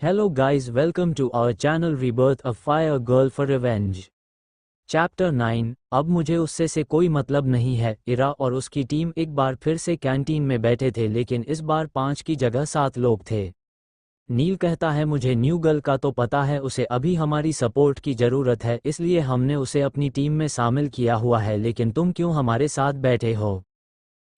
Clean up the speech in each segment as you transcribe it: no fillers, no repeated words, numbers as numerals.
Hello guys, welcome to our channel Rebirth of Fire Girl for Revenge. Chapter 9। अब मुझे उससे से कोई मतलब नहीं है। इरा और उसकी टीम एक बार फिर से कैंटीन में बैठे थे, लेकिन इस बार 5 की जगह 7 लोग थे। नील कहता है, मुझे न्यू गर्ल का तो पता है, उसे अभी हमारी सपोर्ट की ज़रूरत है, इसलिए हमने उसे अपनी टीम में शामिल किया हुआ है, लेकिन तुम क्यों हमारे साथ बैठे हो?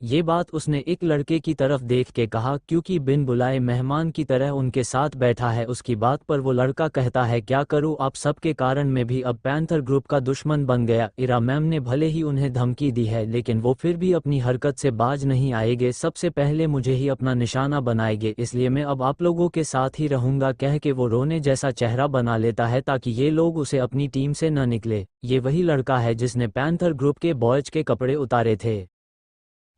ये बात उसने एक लड़के की तरफ देख के कहा, क्योंकि बिन बुलाए मेहमान की तरह उनके साथ बैठा है। उसकी बात पर वो लड़का कहता है, क्या करूं, आप सबके कारण मैं भी अब पैंथर ग्रुप का दुश्मन बन गया। इरा मैम ने भले ही उन्हें धमकी दी है, लेकिन वो फिर भी अपनी हरकत से बाज नहीं आएंगे। सबसे पहले मुझे ही अपना निशाना बनाएंगे, इसलिए मैं अब आप लोगों के साथ ही रहूंगा, कह के वो रोने जैसा चेहरा बना लेता है ताकि ये लोग उसे अपनी टीम से न निकले। ये वही लड़का है जिसने पैंथर ग्रुप के बॉयज के कपड़े उतारे थे।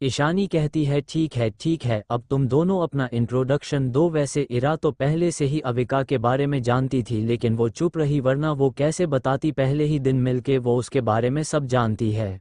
ईशानी कहती है, ठीक है, अब तुम दोनों अपना इंट्रोडक्शन दो। वैसे इरा तो पहले से ही अविका के बारे में जानती थी, लेकिन वो चुप रही, वरना वो कैसे बताती, पहले ही दिन मिलके वो उसके बारे में सब जानती है।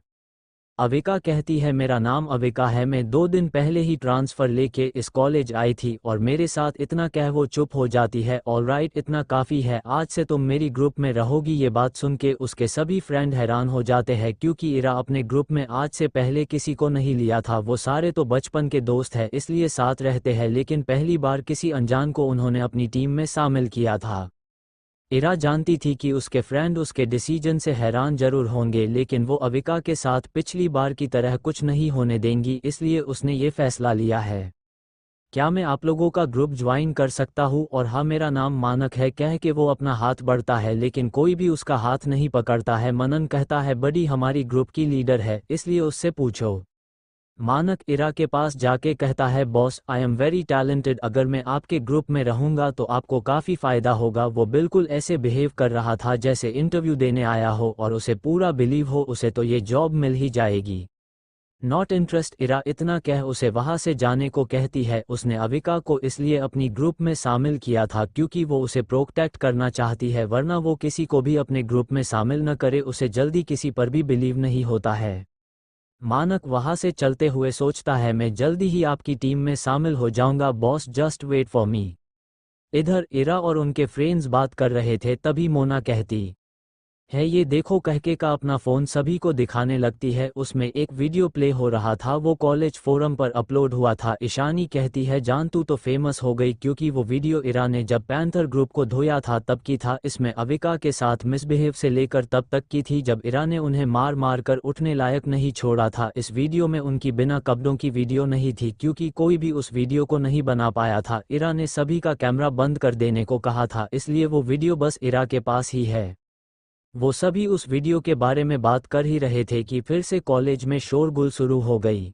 अविका कहती है, मेरा नाम अविका है, मैं 2 दिन पहले ही ट्रांसफ़र लेके इस कॉलेज आई थी और मेरे साथ इतना कह वो चुप हो जाती है। ऑलराइट, इतना काफ़ी है, आज से तुम मेरी ग्रुप में रहोगी। ये बात सुन के उसके सभी फ्रेंड हैरान हो जाते हैं, क्योंकि इरा अपने ग्रुप में आज से पहले किसी को नहीं लिया था। वो सारे तो बचपन के दोस्त हैं, इसलिए साथ रहते हैं, लेकिन पहली बार किसी अनजान को उन्होंने अपनी टीम में शामिल किया था। इरा जानती थी कि उसके फ्रेंड उसके डिसीजन से हैरान जरूर होंगे, लेकिन वो अविका के साथ पिछली बार की तरह कुछ नहीं होने देंगी, इसलिए उसने ये फैसला लिया है। क्या मैं आप लोगों का ग्रुप ज्वाइन कर सकता हूँ? और हाँ, मेरा नाम मानक है, कह के वो अपना हाथ बढ़ता है, लेकिन कोई भी उसका हाथ नहीं पकड़ता है। मनन कहता है, बड़ी हमारी ग्रुप की लीडर है, इसलिए उससे पूछो। मानक इरा के पास जाके कहता है, boss I am very talented, अगर मैं आपके ग्रुप में रहूंगा तो आपको काफ़ी फ़ायदा होगा। वो बिल्कुल ऐसे बिहेव कर रहा था जैसे इंटरव्यू देने आया हो और उसे पूरा बिलीव हो उसे तो ये जॉब मिल ही जाएगी। नॉट इंटरेस्ट, इरा इतना कह उसे वहाँ से जाने को कहती है। उसने अविका को इसलिए अपनी ग्रुप में शामिल किया था क्योंकि वो उसे प्रोटेक्ट करना चाहती है, वरना वो किसी को भी अपने ग्रुप में शामिल न करे, उसे जल्दी किसी पर भी बिलीव नहीं होता है। मानक वहां से चलते हुए सोचता है, मैं जल्दी ही आपकी टीम में शामिल हो जाऊंगा boss, just wait for me. इधर इरा और उनके फ्रेंड्स बात कर रहे थे, तभी मोना कहती है, ये देखो, कहके का अपना फ़ोन सभी को दिखाने लगती है। उसमें एक वीडियो प्ले हो रहा था, वो कॉलेज फोरम पर अपलोड हुआ था। ईशानी कहती है, जान तू तो फेमस हो गई, क्योंकि वो वीडियो इरा ने जब पैंथर ग्रुप को धोया था तब की था। इसमें अविका के साथ मिसबिहेव से लेकर तब तक की थी जब इरा ने उन्हें मार मार कर उठने लायक नहीं छोड़ा था। इस वीडियो में उनकी बिना कपड़ों की वीडियो नहीं थी, क्योंकि कोई भी उस वीडियो को नहीं बना पाया था। इरा ने सभी का कैमरा बंद कर देने को कहा था, इसलिए वो वीडियो बस इरा के पास ही है। वो सभी उस वीडियो के बारे में बात कर ही रहे थे कि फिर से कॉलेज में शोरगुल शुरू हो गई।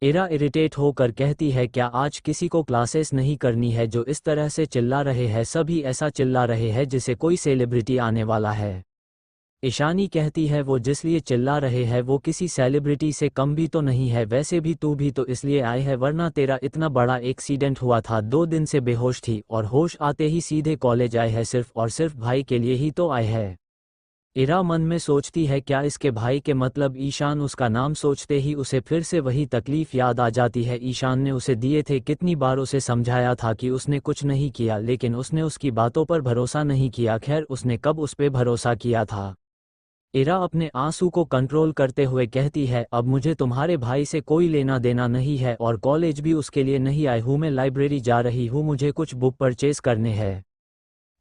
इरा इरिटेट होकर कहती है, क्या आज किसी को क्लासेस नहीं करनी है? जो इस तरह से चिल्ला रहे हैं, सभी ऐसा चिल्ला रहे हैं जैसे कोई सेलिब्रिटी आने वाला है। ईशानी कहती है, वो जिसलिए चिल्ला रहे हैं वो किसी सेलिब्रिटी से कम भी तो नहीं है, वैसे भी तू भी तो इसलिए आए है, वरना तेरा इतना बड़ा एक्सीडेंट हुआ था, 2 दिन से बेहोश थी और होश आते ही सीधे कॉलेज आए हैं, सिर्फ और सिर्फ भाई के लिए ही तो आए हैं। इरा मन में सोचती है, क्या इसके भाई के मतलब ईशान? उसका नाम सोचते ही उसे फिर से वही तकलीफ याद आ जाती है। ईशान ने उसे दिए थे, कितनी बार उसे समझाया था कि उसने कुछ नहीं किया, लेकिन उसने उसकी बातों पर भरोसा नहीं किया। खैर, उसने कब उस पे भरोसा किया था? इरा अपने आंसू को कंट्रोल करते हुए कहती है, अब मुझे तुम्हारे भाई से कोई लेना देना नहीं है और कॉलेज भी उसके लिए नहीं आई हूँ, मैं लाइब्रेरी जा रही हूँ, मुझे कुछ बुक परचेज करने हैं।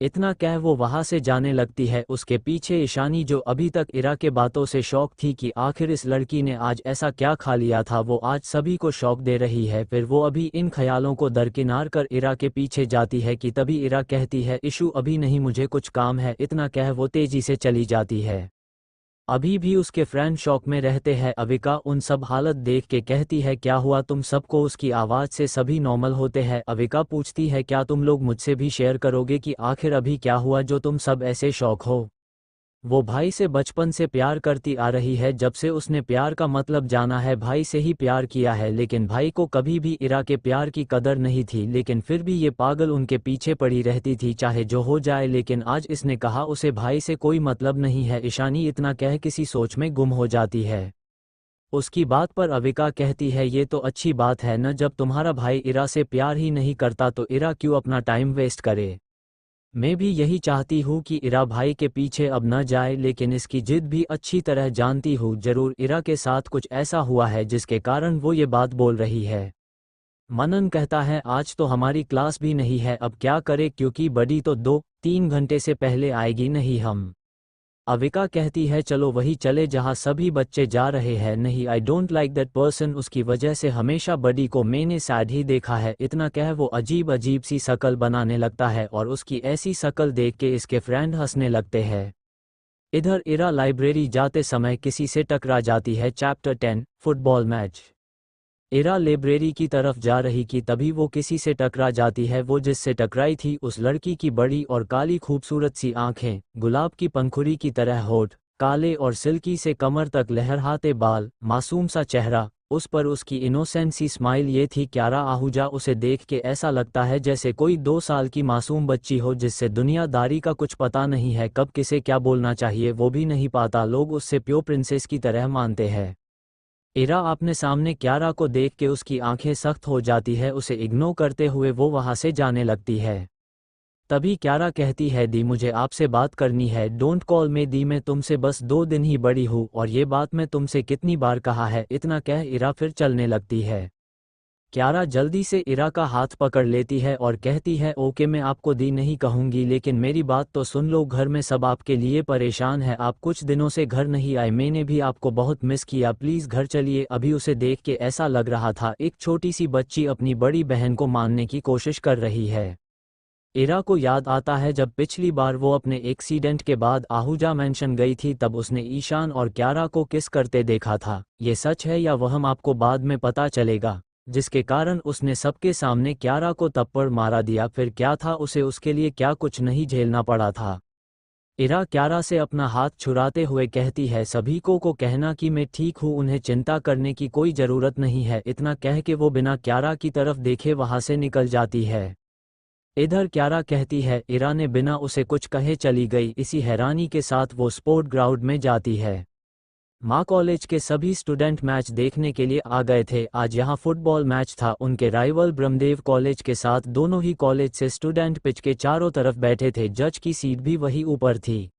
इतना कह वो वहां से जाने लगती है। उसके पीछे ईशानी, जो अभी तक इरा के बातों से शॉक थी कि आखिर इस लड़की ने आज ऐसा क्या खा लिया था, वो आज सभी को शॉक दे रही है। फिर वो अभी इन ख्यालों को दरकिनार कर इरा के पीछे जाती है कि तभी इरा कहती है, इशू अभी नहीं, मुझे कुछ काम है। इतना कह वो तेजी से चली जाती है। अभी भी उसके फ्रेंड शॉक में रहते हैं। अविका उन सब हालत देख के कहती है, क्या हुआ तुम सबको? उसकी आवाज़ से सभी नॉर्मल होते हैं। अविका पूछती है, क्या तुम लोग मुझसे भी शेयर करोगे कि आखिर अभी क्या हुआ जो तुम सब ऐसे शॉक हो? वो भाई से बचपन से प्यार करती आ रही है, जब से उसने प्यार का मतलब जाना है भाई से ही प्यार किया है, लेकिन भाई को कभी भी इरा के प्यार की कदर नहीं थी। लेकिन फिर भी ये पागल उनके पीछे पड़ी रहती थी, चाहे जो हो जाए। लेकिन आज इसने कहा उसे भाई से कोई मतलब नहीं है। ईशानी इतना कह किसी सोच में गुम हो जाती है। उसकी बात पर अविका कहती है, ये तो अच्छी बात है न, जब तुम्हारा भाई इरा से प्यार ही नहीं करता तो इरा क्यों अपना टाइम वेस्ट करे। मैं भी यही चाहती हूँ कि इरा भाई के पीछे अब न जाए, लेकिन इसकी जिद भी अच्छी तरह जानती हूँ। जरूर इरा के साथ कुछ ऐसा हुआ है जिसके कारण वो ये बात बोल रही है। मनन कहता है आज तो हमारी क्लास भी नहीं है, अब क्या करे क्योंकि बड़ी तो 2-3 घंटे से पहले आएगी नहीं हम। अविका कहती है चलो वही चले जहाँ सभी बच्चे जा रहे हैं। नहीं, I don't like that person, उसकी वजह से हमेशा बडी को मैंने सैड ही देखा है। इतना कह वो अजीब अजीब सी शकल बनाने लगता है और उसकी ऐसी शकल देख के इसके फ्रेंड हंसने लगते हैं। इधर इरा लाइब्रेरी जाते समय किसी से टकरा जाती है। Chapter 10 football match. Ira library की तरफ जा रही कि तभी वो किसी से टकरा जाती है। वो जिससे टकराई थी उस लड़की की बड़ी और काली खूबसूरत सी आंखें, गुलाब की पंखुड़ी की तरह होठ, काले और सिल्की से कमर तक लहराते बाल, मासूम सा चेहरा, उस पर उसकी इनोसेंट सी स्माइल। ये थी क्यारा आहूजा। उसे देख के ऐसा लगता है जैसे कोई 2 साल की मासूम बच्ची हो जिससे दुनियादारी का कुछ पता नहीं है, कब किसे क्या बोलना चाहिए वो भी नहीं पाता। लोग उससे प्योर प्रिंसेस की तरह मानते हैं। इरा अपने सामने क्यारा को देख के उसकी आंखें सख्त हो जाती है। उसे इग्नोर करते हुए वो वहां से जाने लगती है। तभी क्यारा कहती है दी मुझे आपसे बात करनी है। डोंट कॉल मी दी, मैं तुमसे बस 2 दिन ही बड़ी हूँ और ये बात मैं तुमसे कितनी बार कहा है। इतना कह इरा फिर चलने लगती है। क्यारा जल्दी से इरा का हाथ पकड़ लेती है और कहती है ओके मैं आपको दी नहीं कहूंगी, लेकिन मेरी बात तो सुन लो। घर में सब आपके लिए परेशान है, आप कुछ दिनों से घर नहीं आए, मैंने भी आपको बहुत मिस किया, प्लीज घर चलिए। अभी उसे देख के ऐसा लग रहा था एक छोटी सी बच्ची अपनी बड़ी बहन को मानने की कोशिश कर रही है। इरा को याद आता है जब पिछली बार वो अपने एक्सीडेंट के बाद आहूजा मेंशन गई थी तब उसने ईशान और क्यारा को किस करते देखा था। ये सच है या वहम आपको बाद में पता चलेगा, जिसके कारण उसने सबके सामने क्यारा को थप्पड़ मारा दिया। फिर क्या था उसे उसके लिए क्या कुछ नहीं झेलना पड़ा था। इरा क्यारा से अपना हाथ छुड़ाते हुए कहती है सभी को कहना कि मैं ठीक हूँ, उन्हें चिंता करने की कोई ज़रूरत नहीं है। इतना कह के वो बिना क्यारा की तरफ देखे वहाँ से निकल जाती है। इधर क्यारा कहती है इरा ने बिना उसे कुछ कहे चली गई। इसी हैरानी के साथ वो स्पोर्ट ग्राउंड में जाती है। माँ कॉलेज के सभी स्टूडेंट मैच देखने के लिए आ गए थे। आज यहाँ फुटबॉल मैच था उनके राइवल ब्रह्मदेव कॉलेज के साथ। दोनों ही कॉलेज से स्टूडेंट पिच के चारों तरफ बैठे थे, जज की सीट भी वही ऊपर थी।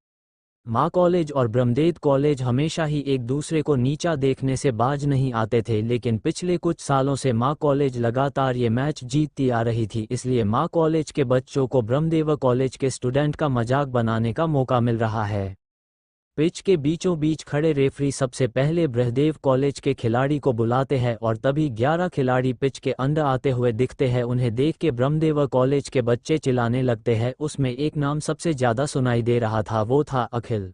माँ कॉलेज और ब्रह्मदेव कॉलेज हमेशा ही एक दूसरे को नीचा देखने से बाज नहीं आते थे, लेकिन पिछले कुछ सालों से माँ कॉलेज लगातार ये मैच जीतती आ रही थी, इसलिए माँ कॉलेज के बच्चों को ब्रह्मदेव कॉलेज के स्टूडेंट का मजाक बनाने का मौका मिल रहा है। पिच के बीचों बीच खड़े रेफरी सबसे पहले ब्रह्मदेव कॉलेज के खिलाड़ी को बुलाते हैं और तभी 11 खिलाड़ी पिच के अंदर आते हुए दिखते हैं। उन्हें देख के ब्रह्मदेव कॉलेज के बच्चे चिल्लाने लगते हैं। उसमें एक नाम सबसे ज्यादा सुनाई दे रहा था, वो था अखिल।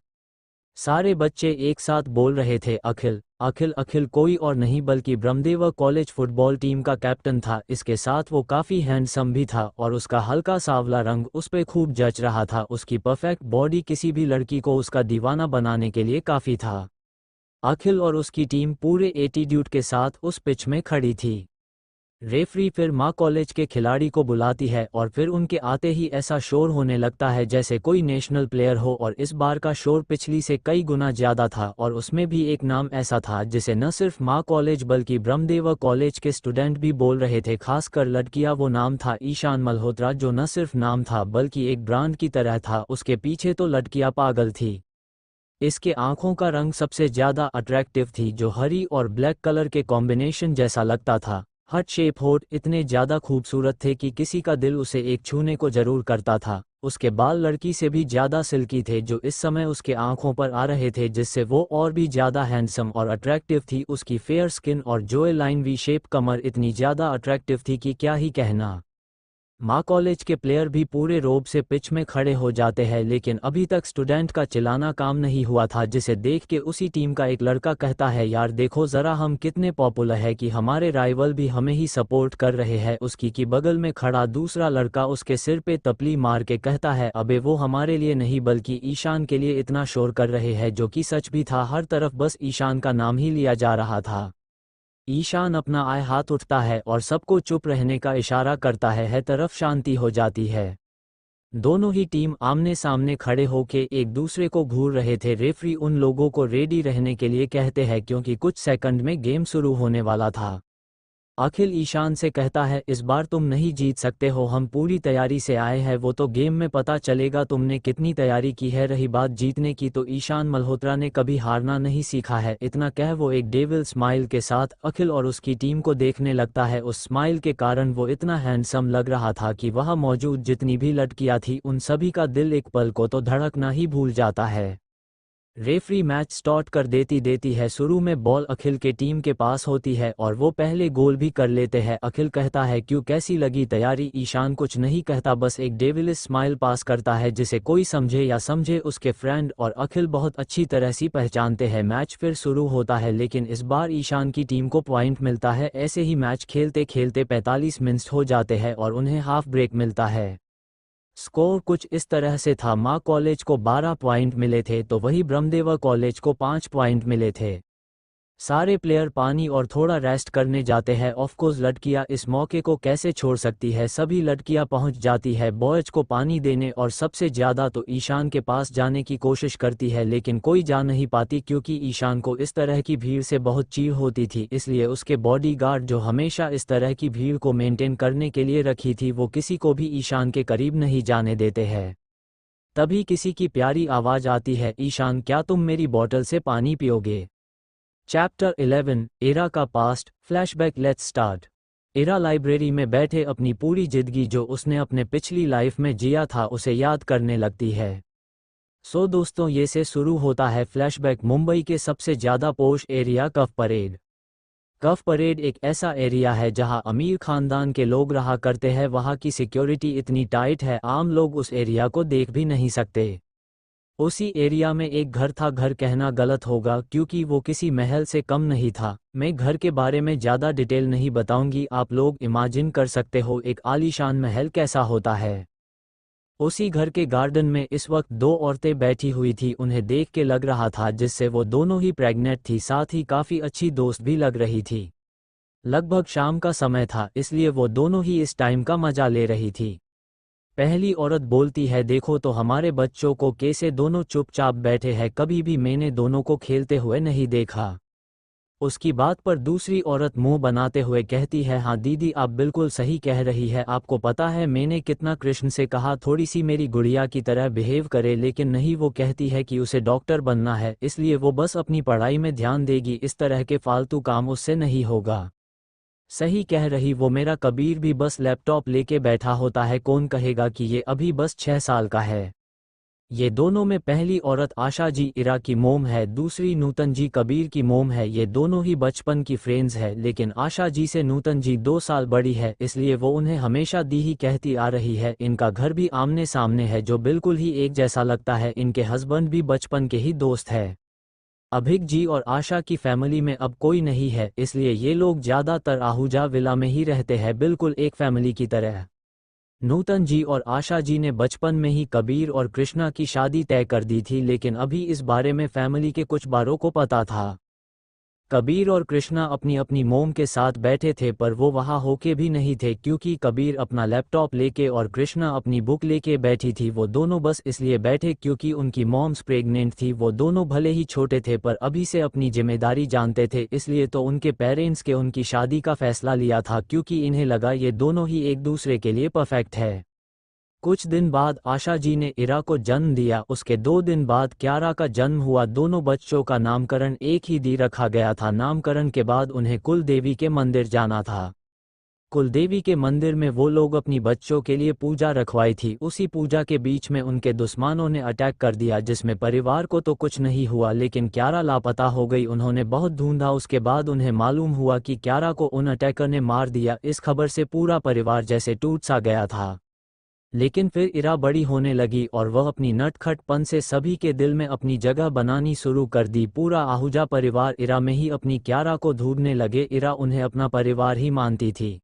सारे बच्चे एक साथ बोल रहे थे अखिल अखिल अखिल। कोई और नहीं बल्कि ब्रह्मदेव कॉलेज फुटबॉल टीम का कैप्टन था। इसके साथ वो काफ़ी हैंडसम भी था और उसका हल्का सांवला रंग उस पे खूब जच रहा था। उसकी परफेक्ट बॉडी किसी भी लड़की को उसका दीवाना बनाने के लिए काफ़ी था। अखिल और उसकी टीम पूरे एटीट्यूड के साथ उस पिच में खड़ी थी। रेफरी फिर माँ कॉलेज के खिलाड़ी को बुलाती है और फिर उनके आते ही ऐसा शोर होने लगता है जैसे कोई नेशनल प्लेयर हो, और इस बार का शोर पिछली से कई गुना ज़्यादा था। और उसमें भी एक नाम ऐसा था जिसे न सिर्फ माँ कॉलेज बल्कि ब्रह्मदेव कॉलेज के स्टूडेंट भी बोल रहे थे, खासकर लड़कियाँ। वो नाम था ईशान मल्होत्रा, जो न सिर्फ नाम था बल्कि एक ब्रांड की तरह था। उसके पीछे तो लड़कियाँ पागल थी। इसके आंखों का रंग सबसे ज़्यादा अट्रैक्टिव थी, जो हरी और ब्लैक कलर के कॉम्बिनेशन जैसा लगता था। हट शेप होठ इतने ज़्यादा खूबसूरत थे कि किसी का दिल उसे एक छूने को जरूर करता था। उसके बाल लड़की से भी ज़्यादा सिल्की थे जो इस समय उसके आंखों पर आ रहे थे, जिससे वो और भी ज़्यादा हैंडसम और अट्रैक्टिव थी। उसकी फेयर स्किन और जोए लाइन वी शेप कमर इतनी ज़्यादा अट्रैक्टिव थी कि क्या ही कहना। माँ कॉलेज के प्लेयर भी पूरे रोब से पिच में खड़े हो जाते हैं, लेकिन अभी तक स्टूडेंट का चिल्लाना काम नहीं हुआ था, जिसे देख के उसी टीम का एक लड़का कहता है यार देखो ज़रा हम कितने पॉपुलर है कि हमारे राइवल भी हमें ही सपोर्ट कर रहे हैं। उसकी की बगल में खड़ा दूसरा लड़का उसके सिर पे तपली मार के कहता है अबे वो हमारे लिए नहीं बल्कि ईशान के लिए इतना शोर कर रहे हैं, जो कि सच भी था। हर तरफ बस ईशान का नाम ही लिया जा रहा था। ईशान अपना आए हाथ उठता है और सबको चुप रहने का इशारा करता है तरफ शांति हो जाती है। दोनों ही टीम आमने सामने खड़े होके एक दूसरे को घूर रहे थे। रेफरी उन लोगों को रेडी रहने के लिए कहते हैं क्योंकि कुछ सेकंड में गेम शुरू होने वाला था। अखिल ईशान से कहता है, इस बार तुम नहीं जीत सकते हो, हम पूरी तैयारी से आए हैं, वो तो गेम में पता चलेगा तुमने कितनी तैयारी की है। रही बात जीतने की तो ईशान मल्होत्रा ने कभी हारना नहीं सीखा है। इतना कह वो एक डेविल स्माइल के साथ अखिल और उसकी टीम को देखने लगता है। उस स्माइल के कारण वो इतना हैंडसम लग रहा था कि वहाँ मौजूद जितनी भी लड़कियां थी उन सभी का दिल एक पल को तो धड़कना ही भूल जाता है। रेफरी मैच स्टार्ट कर देती है। शुरू में बॉल अखिल के टीम के पास होती है और वो पहले गोल भी कर लेते हैं। अखिल कहता है, क्यों, कैसी लगी तैयारी? ईशान कुछ नहीं कहता, बस एक डेविलिश स्माइल पास करता है जिसे कोई समझे या समझे उसके फ्रेंड और अखिल बहुत अच्छी तरह से पहचानते हैं। मैच फिर शुरू होता है लेकिन इस बार ईशान की टीम को पॉइंट मिलता है। ऐसे ही मैच खेलते खेलते 45 मिनट हो जाते हैं और उन्हें हाफ ब्रेक मिलता है। स्कोर कुछ इस तरह से था, माँ कॉलेज को 12 पॉइंट मिले थे तो वही ब्रह्मदेवा कॉलेज को 5 पॉइंट मिले थे। सारे प्लेयर पानी और थोड़ा रेस्ट करने जाते हैं। ऑफकोर्स लड़कियां इस मौके को कैसे छोड़ सकती है, सभी लड़कियां पहुंच जाती है बॉयज को पानी देने और सबसे ज़्यादा तो ईशान के पास जाने की कोशिश करती है लेकिन कोई जा नहीं पाती क्योंकि ईशान को इस तरह की भीड़ से बहुत चिढ़ होती थी। इसलिए उसके बॉडीगार्ड जो हमेशा इस तरह की भीड़ को मेंटेन करने के लिए रखी थी वो किसी को भी ईशान के करीब नहीं जाने देते हैं। तभी किसी की प्यारी आवाज़ आती है, ईशान क्या तुम मेरी बोतल से पानी पियोगे? चैप्टर 11 इरा का past flashback. Let's start. Ira library में बैठे अपनी पूरी जिंदगी जो उसने अपने पिछली लाइफ में जिया था उसे याद करने लगती है। सो दोस्तों, ये से शुरू होता है फ्लैशबैक मुंबई के सबसे ज़्यादा पोश एरिया कफ परेड। कफ परेड एक ऐसा एरिया है जहां अमीर खानदान के लोग रहा करते हैं। वहां की सिक्योरिटी इतनी टाइट है आम लोग उस एरिया को देख भी नहीं सकते। उसी एरिया में एक घर था, घर कहना गलत होगा क्योंकि वो किसी महल से कम नहीं था। मैं घर के बारे में ज़्यादा डिटेल नहीं बताऊंगी, आप लोग इमेजिन कर सकते हो एक आलीशान महल कैसा होता है। उसी घर के गार्डन में इस वक्त दो औरतें बैठी हुई थी, उन्हें देख के लग रहा था जिससे वो दोनों ही प्रेग्नेंट थी, साथ ही काफ़ी अच्छी दोस्त भी लग रही थी। लगभग शाम का समय था इसलिए वो दोनों ही इस टाइम का मजा ले रही थी। पहली औरत बोलती है, देखो तो हमारे बच्चों को कैसे दोनों चुपचाप बैठे हैं, कभी भी मैंने दोनों को खेलते हुए नहीं देखा। उसकी बात पर दूसरी औरत मुंह बनाते हुए कहती है, हाँ दीदी आप बिल्कुल सही कह रही है, आपको पता है मैंने कितना कृष्ण से कहा थोड़ी सी मेरी गुड़िया की तरह बिहेव करे लेकिन नहीं, वो कहती है कि उसे डॉक्टर बनना है इसलिए वो बस अपनी पढ़ाई में ध्यान देगी, इस तरह के फालतू काम उससे नहीं होगा। सही कह रही वो, मेरा कबीर भी बस लैपटॉप लेके बैठा होता है, कौन कहेगा कि ये अभी बस 6 साल का है। ये दोनों में पहली औरत आशा जी इरा की मोम है, दूसरी नूतन जी कबीर की मोम है। ये दोनों ही बचपन की फ्रेंड्स है लेकिन आशा जी से नूतन जी 2 साल बड़ी है इसलिए वो उन्हें हमेशा दी ही कहती आ रही है। इनका घर भी आमने सामने है जो बिल्कुल ही एक जैसा लगता है। इनके हस्बैंड भी बचपन के ही दोस्त है। अभिक जी और आशा की फैमिली में अब कोई नहीं है इसलिए ये लोग ज़्यादातर आहूजा विला में ही रहते हैं, बिल्कुल एक फैमिली की तरह। नूतन जी और आशा जी ने बचपन में ही कबीर और कृष्णा की शादी तय कर दी थी लेकिन अभी इस बारे में फैमिली के कुछ बारों को पता था। कबीर और कृष्णा अपनी अपनी मोम के साथ बैठे थे पर वो वहाँ होके भी नहीं थे क्योंकि कबीर अपना लैपटॉप लेके और कृष्णा अपनी बुक लेके बैठी थी। वो दोनों बस इसलिए बैठे क्योंकि उनकी मॉम्स प्रेग्नेंट थी। वो दोनों भले ही छोटे थे पर अभी से अपनी जिम्मेदारी जानते थे इसलिए तो उनके पेरेंट्स के उनकी शादी का फैसला लिया था क्योंकि इन्हें लगा ये दोनों ही एक दूसरे के लिए परफेक्ट है। कुछ दिन बाद आशा जी ने इरा को जन्म दिया, उसके 2 दिन बाद क्यारा का जन्म हुआ। दोनों बच्चों का नामकरण एक ही दिन रखा गया था। नामकरण के बाद उन्हें कुल देवी के मंदिर जाना था। कुल देवी के मंदिर में वो लोग अपनी बच्चों के लिए पूजा रखवाई थी। उसी पूजा के बीच में उनके दुश्मनों ने अटैक कर दिया जिसमें परिवार को तो कुछ नहीं हुआ लेकिन क्यारा लापता हो गई। उन्होंने बहुत ढूंढा, उसके बाद उन्हें मालूम हुआ कि क्यारा को उन अटैकर ने मार दिया। इस खबर से पूरा परिवार जैसे टूट सा गया था। लेकिन फिर इरा बड़ी होने लगी और वह अपनी नटखटपन से सभी के दिल में अपनी जगह बनानी शुरू कर दी। पूरा आहूजा परिवार इरा में ही अपनी क्यारा को ढूंढने लगे। इरा उन्हें अपना परिवार ही मानती थी।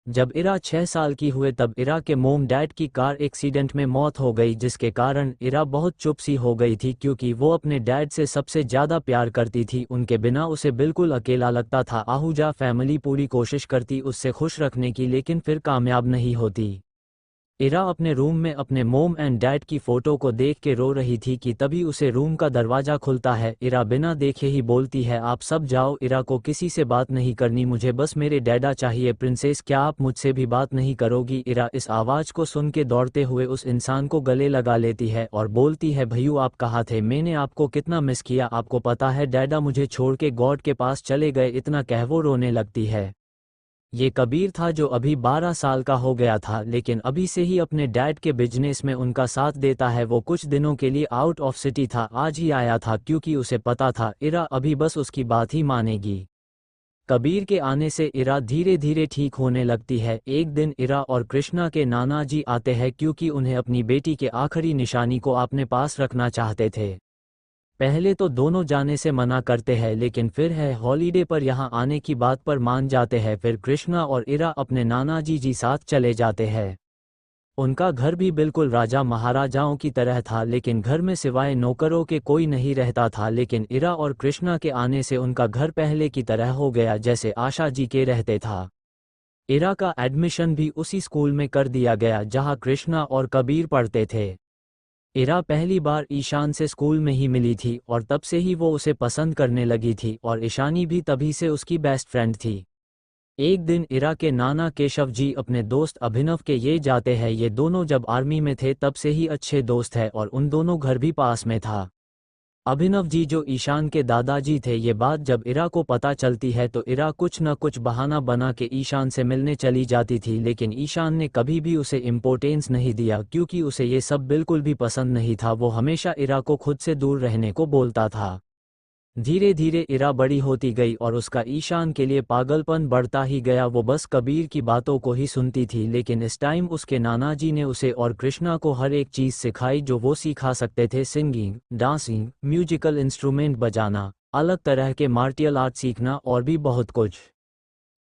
जब इरा 6 साल की हुए तब इरा के मोम डैड की कार एक्सीडेंट में मौत हो गई जिसके कारण इरा बहुत चुप सी हो गई थी क्योंकि वो अपने डैड से सबसे ज़्यादा प्यार करती थी। उनके बिना उसे बिल्कुल अकेला लगता था। आहूजा फैमिली पूरी कोशिश करती उससे खुश रखने की लेकिन फिर कामयाब नहीं होती। इरा अपने रूम में अपने मोम एंड डैड की फ़ोटो को देख के रो रही थी कि तभी उसे रूम का दरवाज़ा खुलता है। इरा बिना देखे ही बोलती है, आप सब जाओ, इरा को किसी से बात नहीं करनी, मुझे बस मेरे डैडा चाहिए। प्रिंसेस, क्या आप मुझसे भी बात नहीं करोगी? इरा इस आवाज़ को सुन के दौड़ते हुए उस इंसान को गले लगा लेती है और बोलती है, भैयू आप कहाँ थे? मैंने आपको कितना मिस किया। आपको पता है डैडा मुझे छोड़ के गॉड के पास चले गए। इतना कह वो रोने लगती है। ये कबीर था जो अभी 12 साल का हो गया था, लेकिन अभी से ही अपने डैड के बिजनेस में उनका साथ देता है। वो कुछ दिनों के लिए आउट ऑफ सिटी था, आज ही आया था क्योंकि उसे पता था इरा अभी बस उसकी बात ही मानेगी। कबीर के आने से इरा धीरे धीरे ठीक होने लगती है। एक दिन इरा और कृष्णा के नाना जी आते हैं क्योंकि उन्हें अपनी बेटी के आखिरी निशानी को अपने पास रखना चाहते थे। पहले तो दोनों जाने से मना करते हैं, लेकिन फिर है हॉलीडे पर यहाँ आने की बात पर मान जाते हैं। फिर कृष्णा और इरा अपने नाना जी साथ चले जाते हैं। उनका घर भी बिल्कुल राजा महाराजाओं की तरह था, लेकिन घर में सिवाय नौकरों के कोई नहीं रहता था। लेकिन इरा और कृष्णा के आने से उनका घर पहले की तरह हो गया जैसे आशा जी के रहते था। इरा का एडमिशन भी उसी स्कूल में कर दिया गया जहाँ कृष्णा और कबीर पढ़ते थे। इरा पहली बार ईशान से स्कूल में ही मिली थी और तब से ही वो उसे पसंद करने लगी थी और ईशानी भी तभी से उसकी बेस्ट फ्रेंड थी। एक दिन इरा के नाना केशव जी अपने दोस्त अभिनव के ये जाते हैं। ये दोनों जब आर्मी में थे तब से ही अच्छे दोस्त हैं और उन दोनों घर भी पास में था। अभिनव जी जो ईशान के दादाजी थे, ये बात जब इरा को पता चलती है तो इरा कुछ न कुछ बहाना बना के ईशान से मिलने चली जाती थी। लेकिन ईशान ने कभी भी उसे इम्पोर्टेंस नहीं दिया क्योंकि उसे ये सब बिल्कुल भी पसंद नहीं था। वो हमेशा इरा को खुद से दूर रहने को बोलता था। धीरे धीरे इरा बड़ी होती गई और उसका ईशान के लिए पागलपन बढ़ता ही गया। वो बस कबीर की बातों को ही सुनती थी, लेकिन इस टाइम उसके नाना जी ने उसे और कृष्णा को हर एक चीज़ सिखाई जो वो सिखा सकते थे। सिंगिंग, डांसिंग, म्यूजिकल इंस्ट्रूमेंट बजाना, अलग तरह के मार्टियल आर्ट सीखना और भी बहुत कुछ।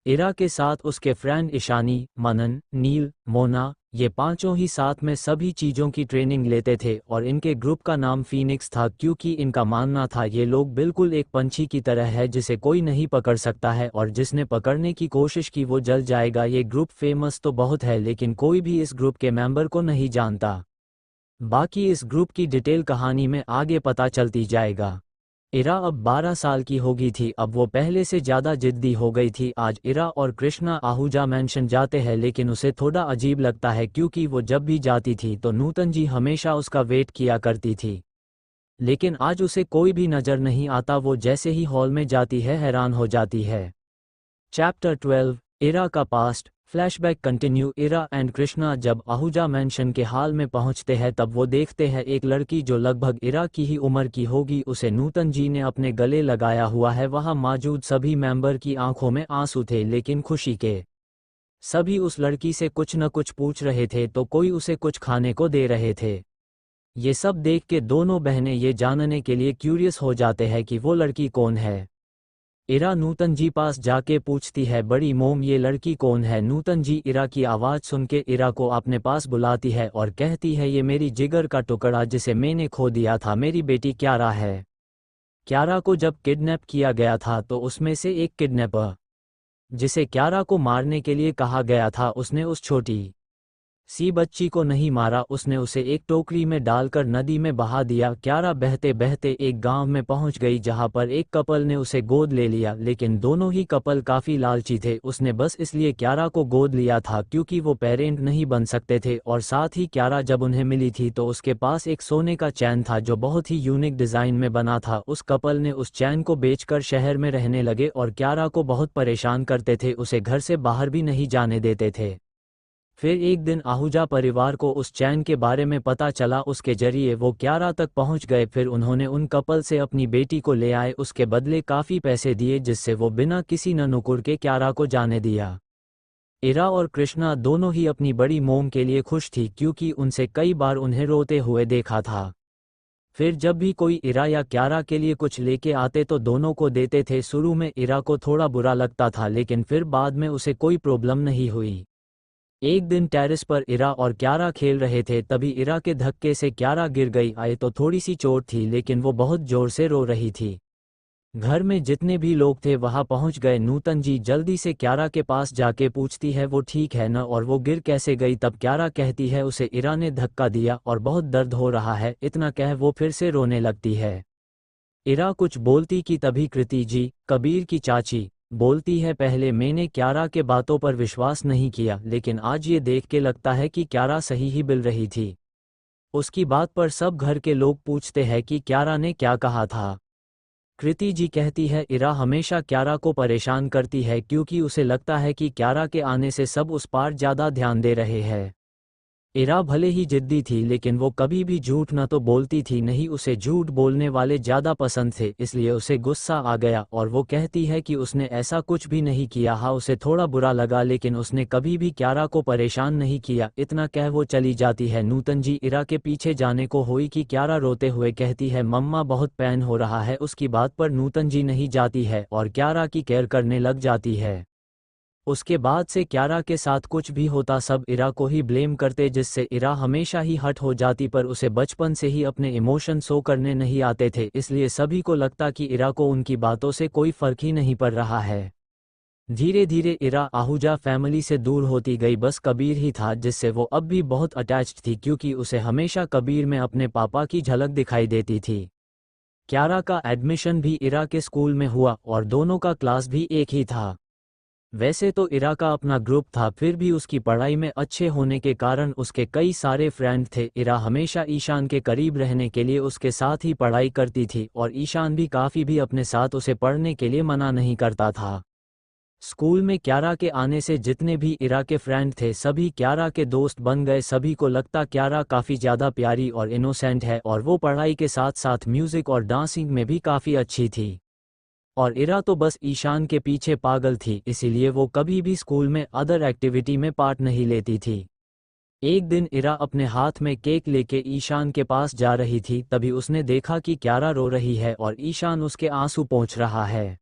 इरा के साथ उसके फ्रेंड ईशानी, मनन, नील, मोना, ये पांचों ही साथ में सभी चीज़ों की ट्रेनिंग लेते थे और इनके ग्रुप का नाम फीनिक्स था क्योंकि इनका मानना था ये लोग बिल्कुल एक पंछी की तरह है जिसे कोई नहीं पकड़ सकता है और जिसने पकड़ने की कोशिश की वो जल जाएगा। ये ग्रुप फेमस तो बहुत है, लेकिन कोई भी इस ग्रुप के मेंबर को नहीं जानता। बाकी इस ग्रुप की डिटेल कहानी में आगे पता चलती जाएगा। इरा अब 12 साल की हो गई थी। अब वो पहले से ज़्यादा जिद्दी हो गई थी। आज इरा और कृष्णा आहूजा मैंशन जाते हैं, लेकिन उसे थोड़ा अजीब लगता है क्योंकि वो जब भी जाती थी तो नूतन जी हमेशा उसका वेट किया करती थी, लेकिन आज उसे कोई भी नज़र नहीं आता। वो जैसे ही हॉल में जाती है हैरान हो जाती है। चैप्टर 12, इरा का past. Flashback continue. Era and Krishna जब आहूजा मैंशन के हाल में पहुंचते हैं तब वो देखते हैं एक लड़की जो लगभग इरा की ही उम्र की होगी, उसे नूतन जी ने अपने गले लगाया हुआ है। वहां मौजूद सभी मेंबर की आंखों में आंसू थे, लेकिन खुशी के। सभी उस लड़की से कुछ न कुछ पूछ रहे थे तो कोई उसे कुछ खाने को दे रहे थे। ये सब देख के दोनों बहनें ये जानने के लिए क्यूरियस हो जाते हैं कि वो लड़की कौन है। इरा नूतन जी पास जाके पूछती है, बड़ी मोम ये लड़की कौन है? नूतन जी इरा की आवाज़ सुन के इरा को अपने पास बुलाती है और कहती है, ये मेरी जिगर का टुकड़ा जिसे मैंने खो दिया था, मेरी बेटी क्यारा है। क्यारा को जब किडनैप किया गया था तो उसमें से एक किडनैपर जिसे क्यारा को मारने के लिए कहा गया था उसने उस छोटी सी बच्ची को नहीं मारा, उसने उसे एक टोकरी में डालकर नदी में बहा दिया। क्यारा बहते बहते एक गांव में पहुंच गई जहां पर एक कपल ने उसे गोद ले लिया, लेकिन दोनों ही कपल काफ़ी लालची थे। उसने बस इसलिए क्यारा को गोद लिया था क्योंकि वो पेरेंट नहीं बन सकते थे। और साथ ही क्यारा जब उन्हें मिली थी तो उसके पास एक सोने का चैन था जो बहुत ही यूनिक डिज़ाइन में बना था। उस कपल ने उस चैन को बेचकर शहर में रहने लगे और क्यारा को बहुत परेशान करते थे, उसे घर से बाहर भी नहीं जाने देते थे। फिर एक दिन आहूजा परिवार को उस चैन के बारे में पता चला, उसके जरिए वो क्यारा तक पहुंच गए। फिर उन्होंने उन कपल से अपनी बेटी को ले आए, उसके बदले काफ़ी पैसे दिए जिससे वो बिना किसी नुकुर के क्यारा को जाने दिया। इरा और कृष्णा दोनों ही अपनी बड़ी मोम के लिए खुश थी क्योंकि उनसे कई बार उन्हें रोते हुए देखा था। फिर जब भी कोई इरा या क्यारा के लिए कुछ लेके आते तो दोनों को देते थे। शुरू में इरा को थोड़ा बुरा लगता था, लेकिन फिर बाद में उसे कोई प्रॉब्लम नहीं हुई। एक दिन टेरेस पर इरा और क्यारा खेल रहे थे, तभी इरा के धक्के से क्यारा गिर गई। आए तो थोड़ी सी चोट थी, लेकिन वो बहुत जोर से रो रही थी। घर में जितने भी लोग थे वहां पहुंच गए। नूतन जी जल्दी से क्यारा के पास जाके पूछती है वो ठीक है न और वो गिर कैसे गई। तब क्यारा कहती है उसे इरा ने धक्का दिया और बहुत दर्द हो रहा है। इतना कह वो फिर से रोने लगती है। इरा कुछ बोलती कि तभी कृति जी, कबीर की चाची, बोलती है पहले मैंने क्यारा के बातों पर विश्वास नहीं किया, लेकिन आज ये देख के लगता है कि क्यारा सही ही बोल रही थी। उसकी बात पर सब घर के लोग पूछते हैं कि क्यारा ने क्या कहा था। कृति जी कहती है इरा हमेशा क्यारा को परेशान करती है क्योंकि उसे लगता है कि क्यारा के आने से सब उस पार ज़्यादा ध्यान दे रहे हैं। इरा भले ही जिद्दी थी लेकिन वो कभी भी झूठ न तो बोलती थी नहीं उसे झूठ बोलने वाले ज़्यादा पसंद थे, इसलिए उसे गुस्सा आ गया और वो कहती है कि उसने ऐसा कुछ भी नहीं किया। हाँ उसे थोड़ा बुरा लगा लेकिन उसने कभी भी क्यारा को परेशान नहीं किया। इतना कह वो चली जाती है। नूतन जी इरा के पीछे जाने को हुई कि क्यारा रोते हुए कहती है मम्मा बहुत पेन हो रहा है। उसकी बात पर नूतन जी नहीं जाती है और क्यारा की केयर करने लग जाती है। उसके बाद से क्यारा के साथ कुछ भी होता सब इरा को ही ब्लेम करते, जिससे इरा हमेशा ही हट हो जाती। पर उसे बचपन से ही अपने इमोशन शो करने नहीं आते थे, इसलिए सभी को लगता कि इरा को उनकी बातों से कोई फर्क ही नहीं पड़ रहा है। धीरे धीरे इरा आहूजा फैमिली से दूर होती गई। बस कबीर ही था जिससे वो अब भी बहुत अटैच्ड थी क्योंकि उसे हमेशा कबीर में अपने पापा की झलक दिखाई देती थी। क्यारा का एडमिशन भी इरा के स्कूल में हुआ और दोनों का क्लास भी एक ही था। वैसे तो इरा का अपना ग्रुप था, फिर भी उसकी पढ़ाई में अच्छे होने के कारण उसके कई सारे फ्रेंड थे। इरा हमेशा ईशान के करीब रहने के लिए उसके साथ ही पढ़ाई करती थी और ईशान भी काफ़ी भी अपने साथ उसे पढ़ने के लिए मना नहीं करता था। स्कूल में क्यारा के आने से जितने भी इरा के फ्रेंड थे सभी क्यारा के दोस्त बन गए। सभी को लगता क्यारा काफ़ी ज़्यादा प्यारी और इनोसेंट है और वो पढ़ाई के साथ साथ म्यूज़िक और डांसिंग में भी काफ़ी अच्छी थी। और इरा तो बस ईशान के पीछे पागल थी, इसीलिए वो कभी भी स्कूल में अदर एक्टिविटी में पार्ट नहीं लेती थी। एक दिन इरा अपने हाथ में केक लेके ईशान के पास जा रही थी, तभी उसने देखा कि क्यारा रो रही है और ईशान उसके आंसू पोंछ रहा है।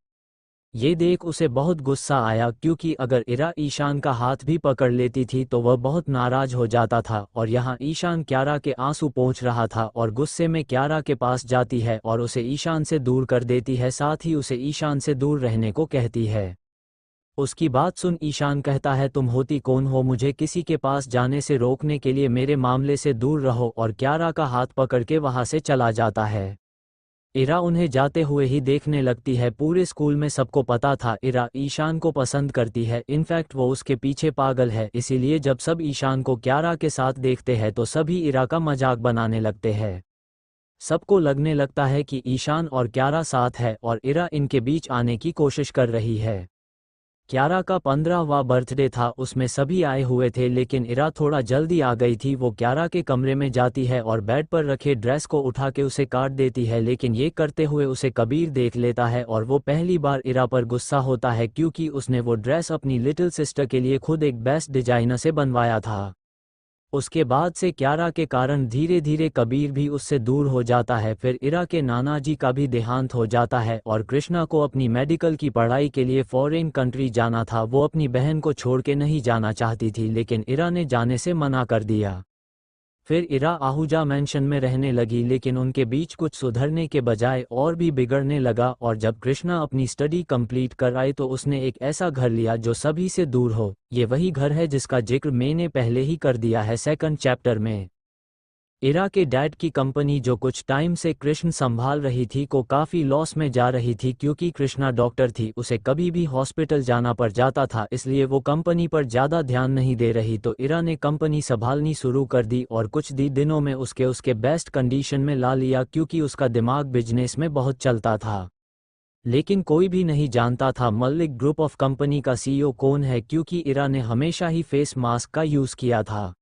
ये देख उसे बहुत गुस्सा आया क्योंकि अगर इरा ईशान का हाथ भी पकड़ लेती थी तो वह बहुत नाराज हो जाता था। और यहाँ ईशान क्यारा के आंसू पोंछ रहा था और गुस्से में क्यारा के पास जाती है और उसे ईशान से दूर कर देती है, साथ ही उसे ईशान से दूर रहने को कहती है। उसकी बात सुन ईशान कहता है तुम होती कौन हो मुझे किसी के पास जाने से रोकने के लिए, मेरे मामले से दूर रहो। और क्यारा का हाथ पकड़ के वहां से चला जाता है। इरा उन्हें जाते हुए ही देखने लगती है। पूरे स्कूल में सबको पता था इरा ईशान को पसंद करती है, इनफैक्ट वो उसके पीछे पागल है। इसीलिए जब सब ईशान को क्यारा के साथ देखते हैं तो सभी इरा का मजाक बनाने लगते हैं। सबको लगने लगता है कि ईशान और क्यारा साथ है और इरा इनके बीच आने की कोशिश कर रही है। क्यारा का 15वां बर्थडे था, उसमें सभी आए हुए थे लेकिन इरा थोड़ा जल्दी आ गई थी। वो क्यारा के कमरे में जाती है और बेड पर रखे ड्रेस को उठा के उसे काट देती है, लेकिन ये करते हुए उसे कबीर देख लेता है और वो पहली बार इरा पर गुस्सा होता है क्योंकि उसने वो ड्रेस अपनी लिटिल सिस्टर के लिए खुद एक बेस्ट डिजाइनर से बनवाया था। उसके बाद से क्यारा के कारण धीरे धीरे कबीर भी उससे दूर हो जाता है। फिर इरा के नाना जी का भी देहांत हो जाता है और कृष्णा को अपनी मेडिकल की पढ़ाई के लिए फॉरेन कंट्री जाना था। वो अपनी बहन को छोड़ के नहीं जाना चाहती थी लेकिन इरा ने जाने से मना कर दिया। फिर इरा आहूजा मैंशन में रहने लगी लेकिन उनके बीच कुछ सुधरने के बजाय और भी बिगड़ने लगा। और जब कृष्णा अपनी स्टडी कंप्लीट कर आए तो उसने एक ऐसा घर लिया जो सभी से दूर हो। ये वही घर है जिसका जिक्र मैंने पहले ही कर दिया है सेकंड चैप्टर में। इरा के डैड की कंपनी जो कुछ टाइम से कृष्ण संभाल रही थी को काफ़ी लॉस में जा रही थी क्योंकि कृष्णा डॉक्टर थी, उसे कभी भी हॉस्पिटल जाना पड़ जाता था, इसलिए वो कंपनी पर ज़्यादा ध्यान नहीं दे रही। तो इरा ने कंपनी संभालनी शुरू कर दी और कुछ दिनों में उसके बेस्ट कंडीशन में ला लिया क्योंकि उसका दिमाग बिजनेस में बहुत चलता था। लेकिन कोई भी नहीं जानता था मल्लिक ग्रुप ऑफ कंपनी का सीईओ कौन है क्योंकि इरा ने हमेशा ही फेस मास्क का यूज़ किया था।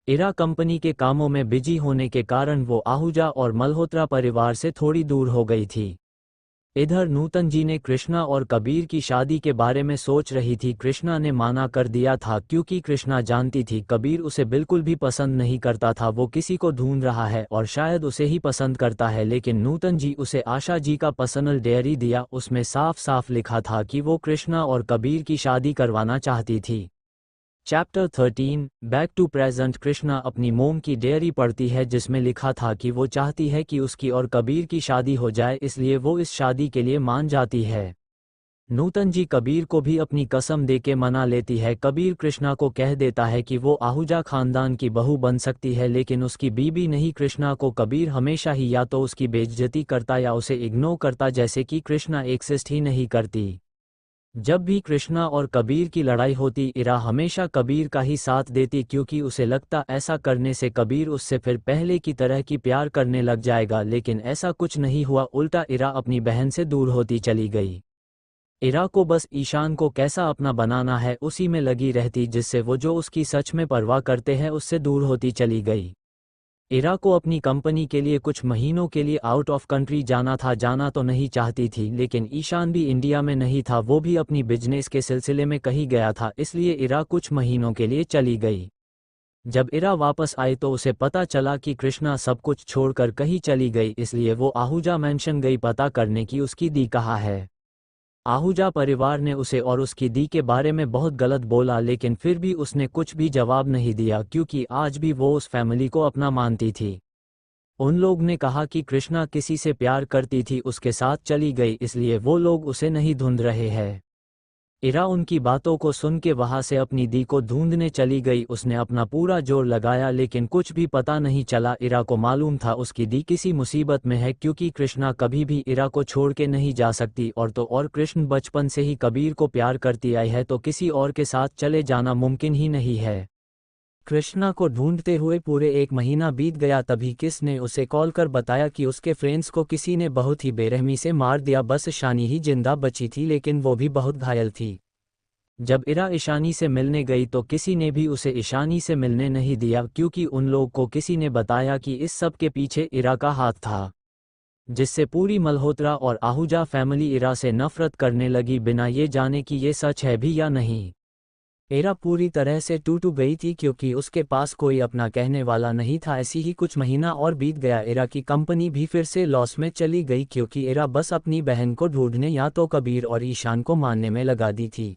इरा कंपनी के कामों में बिजी होने के कारण वो आहूजा और मल्होत्रा परिवार से थोड़ी दूर हो गई थी। इधर नूतन जी ने कृष्णा और कबीर की शादी के बारे में सोच रही थी। कृष्णा ने माना कर दिया था क्योंकि कृष्णा जानती थी कबीर उसे बिल्कुल भी पसंद नहीं करता था, वो किसी को ढूंढ रहा है और शायद उसे ही पसंद करता है। लेकिन नूतन जी उसे आशा जी का पर्सनल डायरी दिया, उसमें साफ साफ लिखा था कि वो कृष्णा और कबीर की शादी करवाना चाहती थी। Chapter 13 back to present. Krishna अपनी मोम की डायरी पढ़ती है जिसमें लिखा था कि वो चाहती है कि उसकी और कबीर की शादी हो जाए, इसलिए वो इस शादी के लिए मान जाती है। नूतन जी कबीर को भी अपनी कसम देके मना लेती है। कबीर कृष्णा को कह देता है कि वो आहूजा खानदान की बहू बन सकती है, लेकिन उसकी बीबी नहीं। कृष्णा को कबीर हमेशा ही या तो उसकी बेइज्जती करता या उसे इग्नोर करता, जैसे कि कृष्णा एक्सिस्ट ही नहीं करती। जब भी कृष्णा और कबीर की लड़ाई होती, इरा हमेशा कबीर का ही साथ देती क्योंकि उसे लगता ऐसा करने से कबीर उससे फिर पहले की तरह की प्यार करने लग जाएगा, लेकिन ऐसा कुछ नहीं हुआ। उल्टा इरा अपनी बहन से दूर होती चली गई। इरा को बस ईशान को कैसा अपना बनाना है उसी में लगी रहती, जिससे वो जो उसकी सच में परवाह करते हैं उससे दूर होती चली गई। इरा को अपनी कंपनी के लिए कुछ महीनों के लिए आउट ऑफ कंट्री जाना था। जाना तो नहीं चाहती थी, लेकिन ईशान भी इंडिया में नहीं था, वो भी अपनी बिजनेस के सिलसिले में कहीं गया था, इसलिए इरा कुछ महीनों के लिए चली गई। जब इरा वापस आई तो उसे पता चला कि कृष्णा सब कुछ छोड़कर कहीं चली गई, इसलिए वो आहूजा मेंशन गई पता करने की उसकी दी कहा है। आहूजा परिवार ने उसे और उसकी दी के बारे में बहुत गलत बोला, लेकिन फिर भी उसने कुछ भी जवाब नहीं दिया क्योंकि आज भी वो उस फैमिली को अपना मानती थी। उन लोग ने कहा कि कृष्णा किसी से प्यार करती थी, उसके साथ चली गई, इसलिए वो लोग उसे नहीं ढूंढ रहे हैं। इरा उनकी बातों को सुन के वहां से अपनी दी को ढूंढने चली गई। उसने अपना पूरा जोर लगाया लेकिन कुछ भी पता नहीं चला। इरा को मालूम था उसकी दी किसी मुसीबत में है क्योंकि कृष्णा कभी भी इरा को छोड़ के नहीं जा सकती, और तो और कृष्ण बचपन से ही कबीर को प्यार करती आई है, तो किसी और के साथ चले जाना मुमकिन ही नहीं है। कृष्णा को ढूंढते हुए पूरे 1 महीना बीत गया, तभी किस ने उसे कॉल कर बताया कि उसके फ्रेंड्स को किसी ने बहुत ही बेरहमी से मार दिया। बस ईशानी ही जिंदा बची थी, लेकिन वो भी बहुत घायल थी। जब इरा ईशानी से मिलने गई तो किसी ने भी उसे ईशानी से मिलने नहीं दिया क्योंकि उन लोग को किसी ने बताया कि इस सब के पीछे इरा का हाथ था, जिससे पूरी मल्होत्रा और आहूजा फैमिली इरा से नफरत करने लगी, बिना ये जाने कि ये सच है भी या नहीं। इरा पूरी तरह से टूट गई थी क्योंकि उसके पास कोई अपना कहने वाला नहीं था। ऐसी ही कुछ महीना और बीत गया। इरा की कंपनी भी फिर से लॉस में चली गई क्योंकि इरा बस अपनी बहन को ढूंढने या तो कबीर और ईशान को मारने में लगा दी थी।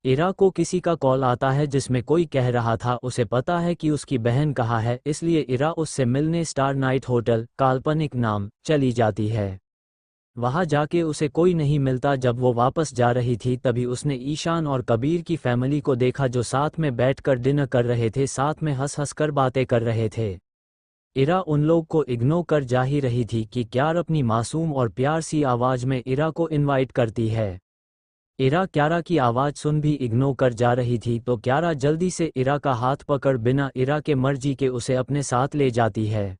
इरा को किसी का कॉल आता है जिसमें कोई कह रहा था उसे पता है कि उसकी बहन कहाँ है, इसलिए इरा उससे मिलने स्टार नाइट होटल, काल्पनिक नाम, चली जाती है। वहां जाके उसे कोई नहीं मिलता। जब वो वापस जा रही थी तभी उसने ईशान और कबीर की फैमिली को देखा जो साथ में बैठकर डिनर कर रहे थे, साथ में हंस हंस कर बातें कर रहे थे। इरा उन लोग को इग्नोर कर जा ही रही थी कि क्यार अपनी मासूम और प्यार सी आवाज में इरा को इनवाइट करती है। इरा क्यारा की आवाज सुन भी इग्नोर कर जा रही थी तो क्यारा जल्दी से इरा का हाथ पकड़ बिना इरा के मर्जी के उसे अपने साथ ले जाती है।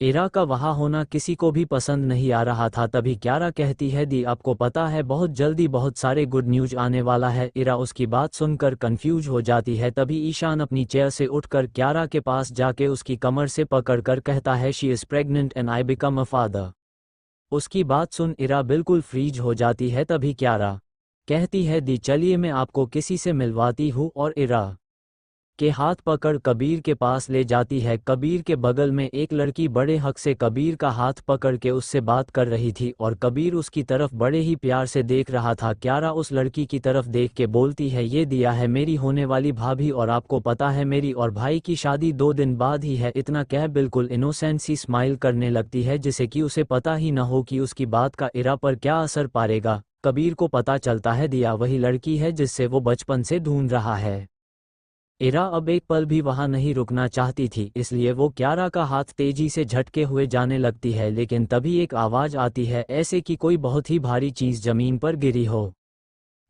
इरा का वहाँ होना किसी को भी पसंद नहीं आ रहा था। तभी क्यारा कहती है, दी आपको पता है बहुत जल्दी बहुत सारे गुड न्यूज आने वाला है। इरा उसकी बात सुनकर कंफ्यूज हो जाती है। तभी ईशान अपनी चेयर से उठकर क्यारा के पास जाके उसकी कमर से पकड़कर कहता है, she is pregnant and I become a father. उसकी बात सुन इरा बिल्कुल फ्रीज हो जाती है। तभी क्यारा कहती है, दी चलिए मैं आपको किसी से मिलवाती हूँ, और इरा के हाथ पकड़ कबीर के पास ले जाती है। कबीर के बगल में एक लड़की बड़े हक से कबीर का हाथ पकड़ के उससे बात कर रही थी और कबीर उसकी तरफ बड़े ही प्यार से देख रहा था। क्यारा उस लड़की की तरफ देख के बोलती है, ये दिया है मेरी होने वाली भाभी, और आपको पता है मेरी और भाई की शादी 2 दिन बाद ही है। इतना कह बिल्कुल इनोसेंट सी स्माइल करने लगती है जिसे कि उसे पता ही न हो कि उसकी बात का इरा पर क्या असर पड़ेगा। कबीर को पता चलता है दिया वही लड़की है जिससे वो बचपन से ढूंढ रहा है। इरा अब एक पल भी वहां नहीं रुकना चाहती थी, इसलिए वो क्यारा का हाथ तेजी से झटके हुए जाने लगती है। लेकिन तभी एक आवाज आती है, ऐसे कि कोई बहुत ही भारी चीज जमीन पर गिरी हो।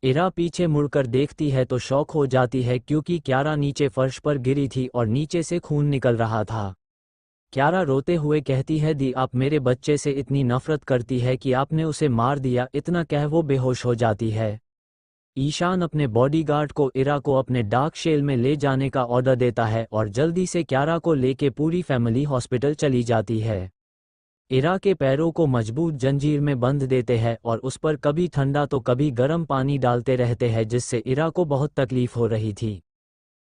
इरा पीछे मुड़कर देखती है तो शॉक हो जाती है क्योंकि क्यारा नीचे फर्श पर गिरी थी और नीचे से खून निकल रहा था। क्यारा रोते हुए कहती है, दी आप मेरे बच्चे से इतनी नफरत करती है कि आपने उसे मार दिया। इतना कह वो बेहोश हो जाती है। ईशान अपने बॉडीगार्ड को इरा को अपने डार्क शेल में ले जाने का ऑर्डर देता है और जल्दी से क्यारा को लेके पूरी फैमिली हॉस्पिटल चली जाती है। इरा के पैरों को मजबूत जंजीर में बंध देते हैं और उस पर कभी ठंडा तो कभी गर्म पानी डालते रहते हैं, जिससे इरा को बहुत तकलीफ हो रही थी।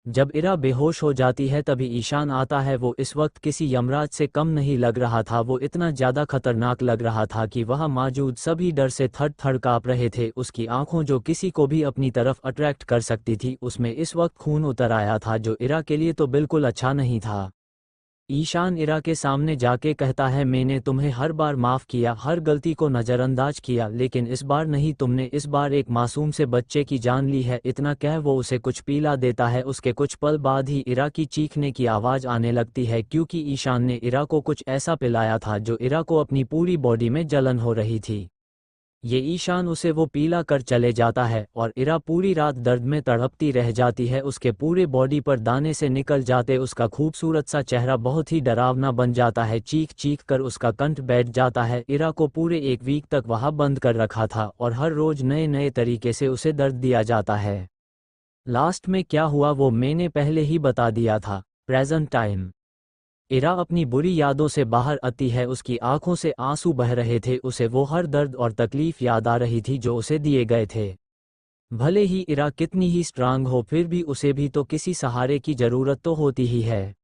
जब इरा बेहोश हो जाती है तभी ईशान आता है। वो इस वक्त किसी यमराज से कम नहीं लग रहा था। वो इतना ज़्यादा खतरनाक लग रहा था कि वहाँ मौजूद सभी डर से थर थर काँप रहे थे। उसकी आंखों जो किसी को भी अपनी तरफ अट्रैक्ट कर सकती थी, उसमें इस वक्त खून उतर आया था, जो इरा के लिए तो बिल्कुल अच्छा नहीं था। ईशान इरा के सामने जाके कहता है, मैंने तुम्हें हर बार माफ़ किया, हर गलती को नज़रअंदाज किया, लेकिन इस बार नहीं। तुमने इस बार एक मासूम से बच्चे की जान ली है। इतना कह वो उसे कुछ पीला देता है। उसके कुछ पल बाद ही इरा की चीखने की आवाज़ आने लगती है, क्योंकि ईशान ने इरा को कुछ ऐसा पिलाया था जो इरा को अपनी पूरी बॉडी में जलन हो रही थी। ये ईशान उसे वो पीला कर चले जाता है और इरा पूरी रात दर्द में तड़पती रह जाती है। उसके पूरे बॉडी पर दाने से निकल जाते, उसका खूबसूरत सा चेहरा बहुत ही डरावना बन जाता है। चीख चीख कर उसका कंठ बैठ जाता है। इरा को पूरे एक वीक तक वहाँ बंद कर रखा था और हर रोज नए नए तरीके से उसे दर्द दिया जाता है। लास्ट में क्या हुआ वो मैंने पहले ही बता दिया था। Present time. इरा अपनी बुरी यादों से बाहर आती है। उसकी आंखों से आंसू बह रहे थे। उसे वो हर दर्द और तकलीफ याद आ रही थी जो उसे दिए गए थे। भले ही इरा कितनी ही स्ट्रांग हो, फिर भी उसे भी तो किसी सहारे की ज़रूरत तो होती ही है।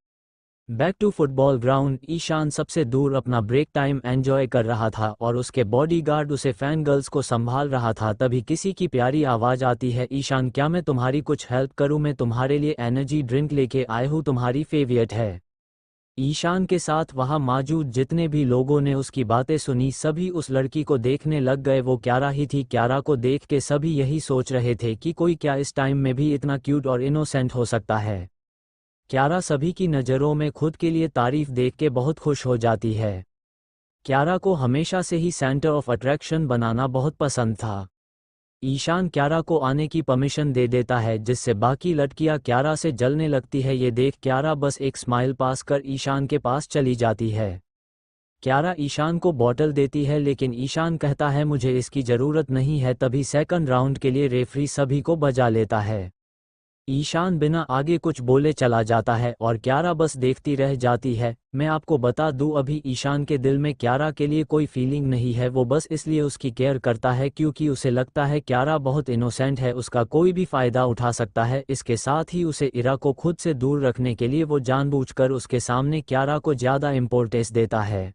Back to football ground. Ishaan सबसे दूर अपना ब्रेक टाइम एंजॉय कर रहा था और उसके बॉडीगार्ड उसे फैन गर्ल्स को संभाल रहा था। तभी किसी की प्यारी आवाज़ आती है, ईशान क्या मैं तुम्हारी कुछ हेल्प करूं? मैं तुम्हारे लिए एनर्जी ड्रिंक लेके आया हूँ, तुम्हारी फेवरेट है। ईशान के साथ वहां मौजूद जितने भी लोगों ने उसकी बातें सुनी, सभी उस लड़की को देखने लग गए। वो क्यारा ही थी। क्यारा को देख के सभी यही सोच रहे थे कि कोई क्या इस टाइम में भी इतना क्यूट और इनोसेंट हो सकता है। क्यारा सभी की नज़रों में खुद के लिए तारीफ देख के बहुत खुश हो जाती है। क्यारा को हमेशा से ही सेंटर ऑफ अट्रैक्शन बनाना बहुत पसंद था। ईशान क्यारा को आने की परमिशन दे देता है, जिससे बाकी लड़कियां क्यारा से जलने लगती है। ये देख क्यारा बस एक स्माइल पास कर ईशान के पास चली जाती है। क्यारा ईशान को बॉटल देती है, लेकिन ईशान कहता है मुझे इसकी ज़रूरत नहीं है। तभी सेकंड राउंड के लिए रेफरी सभी को बजा लेता है। ईशान बिना आगे कुछ बोले चला जाता है और क्यारा बस देखती रह जाती है। मैं आपको बता दूं, अभी ईशान के दिल में क्यारा के लिए कोई फीलिंग नहीं है। वो बस इसलिए उसकी केयर करता है क्योंकि उसे लगता है क्यारा बहुत इनोसेंट है, उसका कोई भी फ़ायदा उठा सकता है। इसके साथ ही उसे इरा को खुद से दूर रखने के लिए वो जानबूझकर उसके सामने क्यारा को ज़्यादा इम्पोर्टेंस देता है।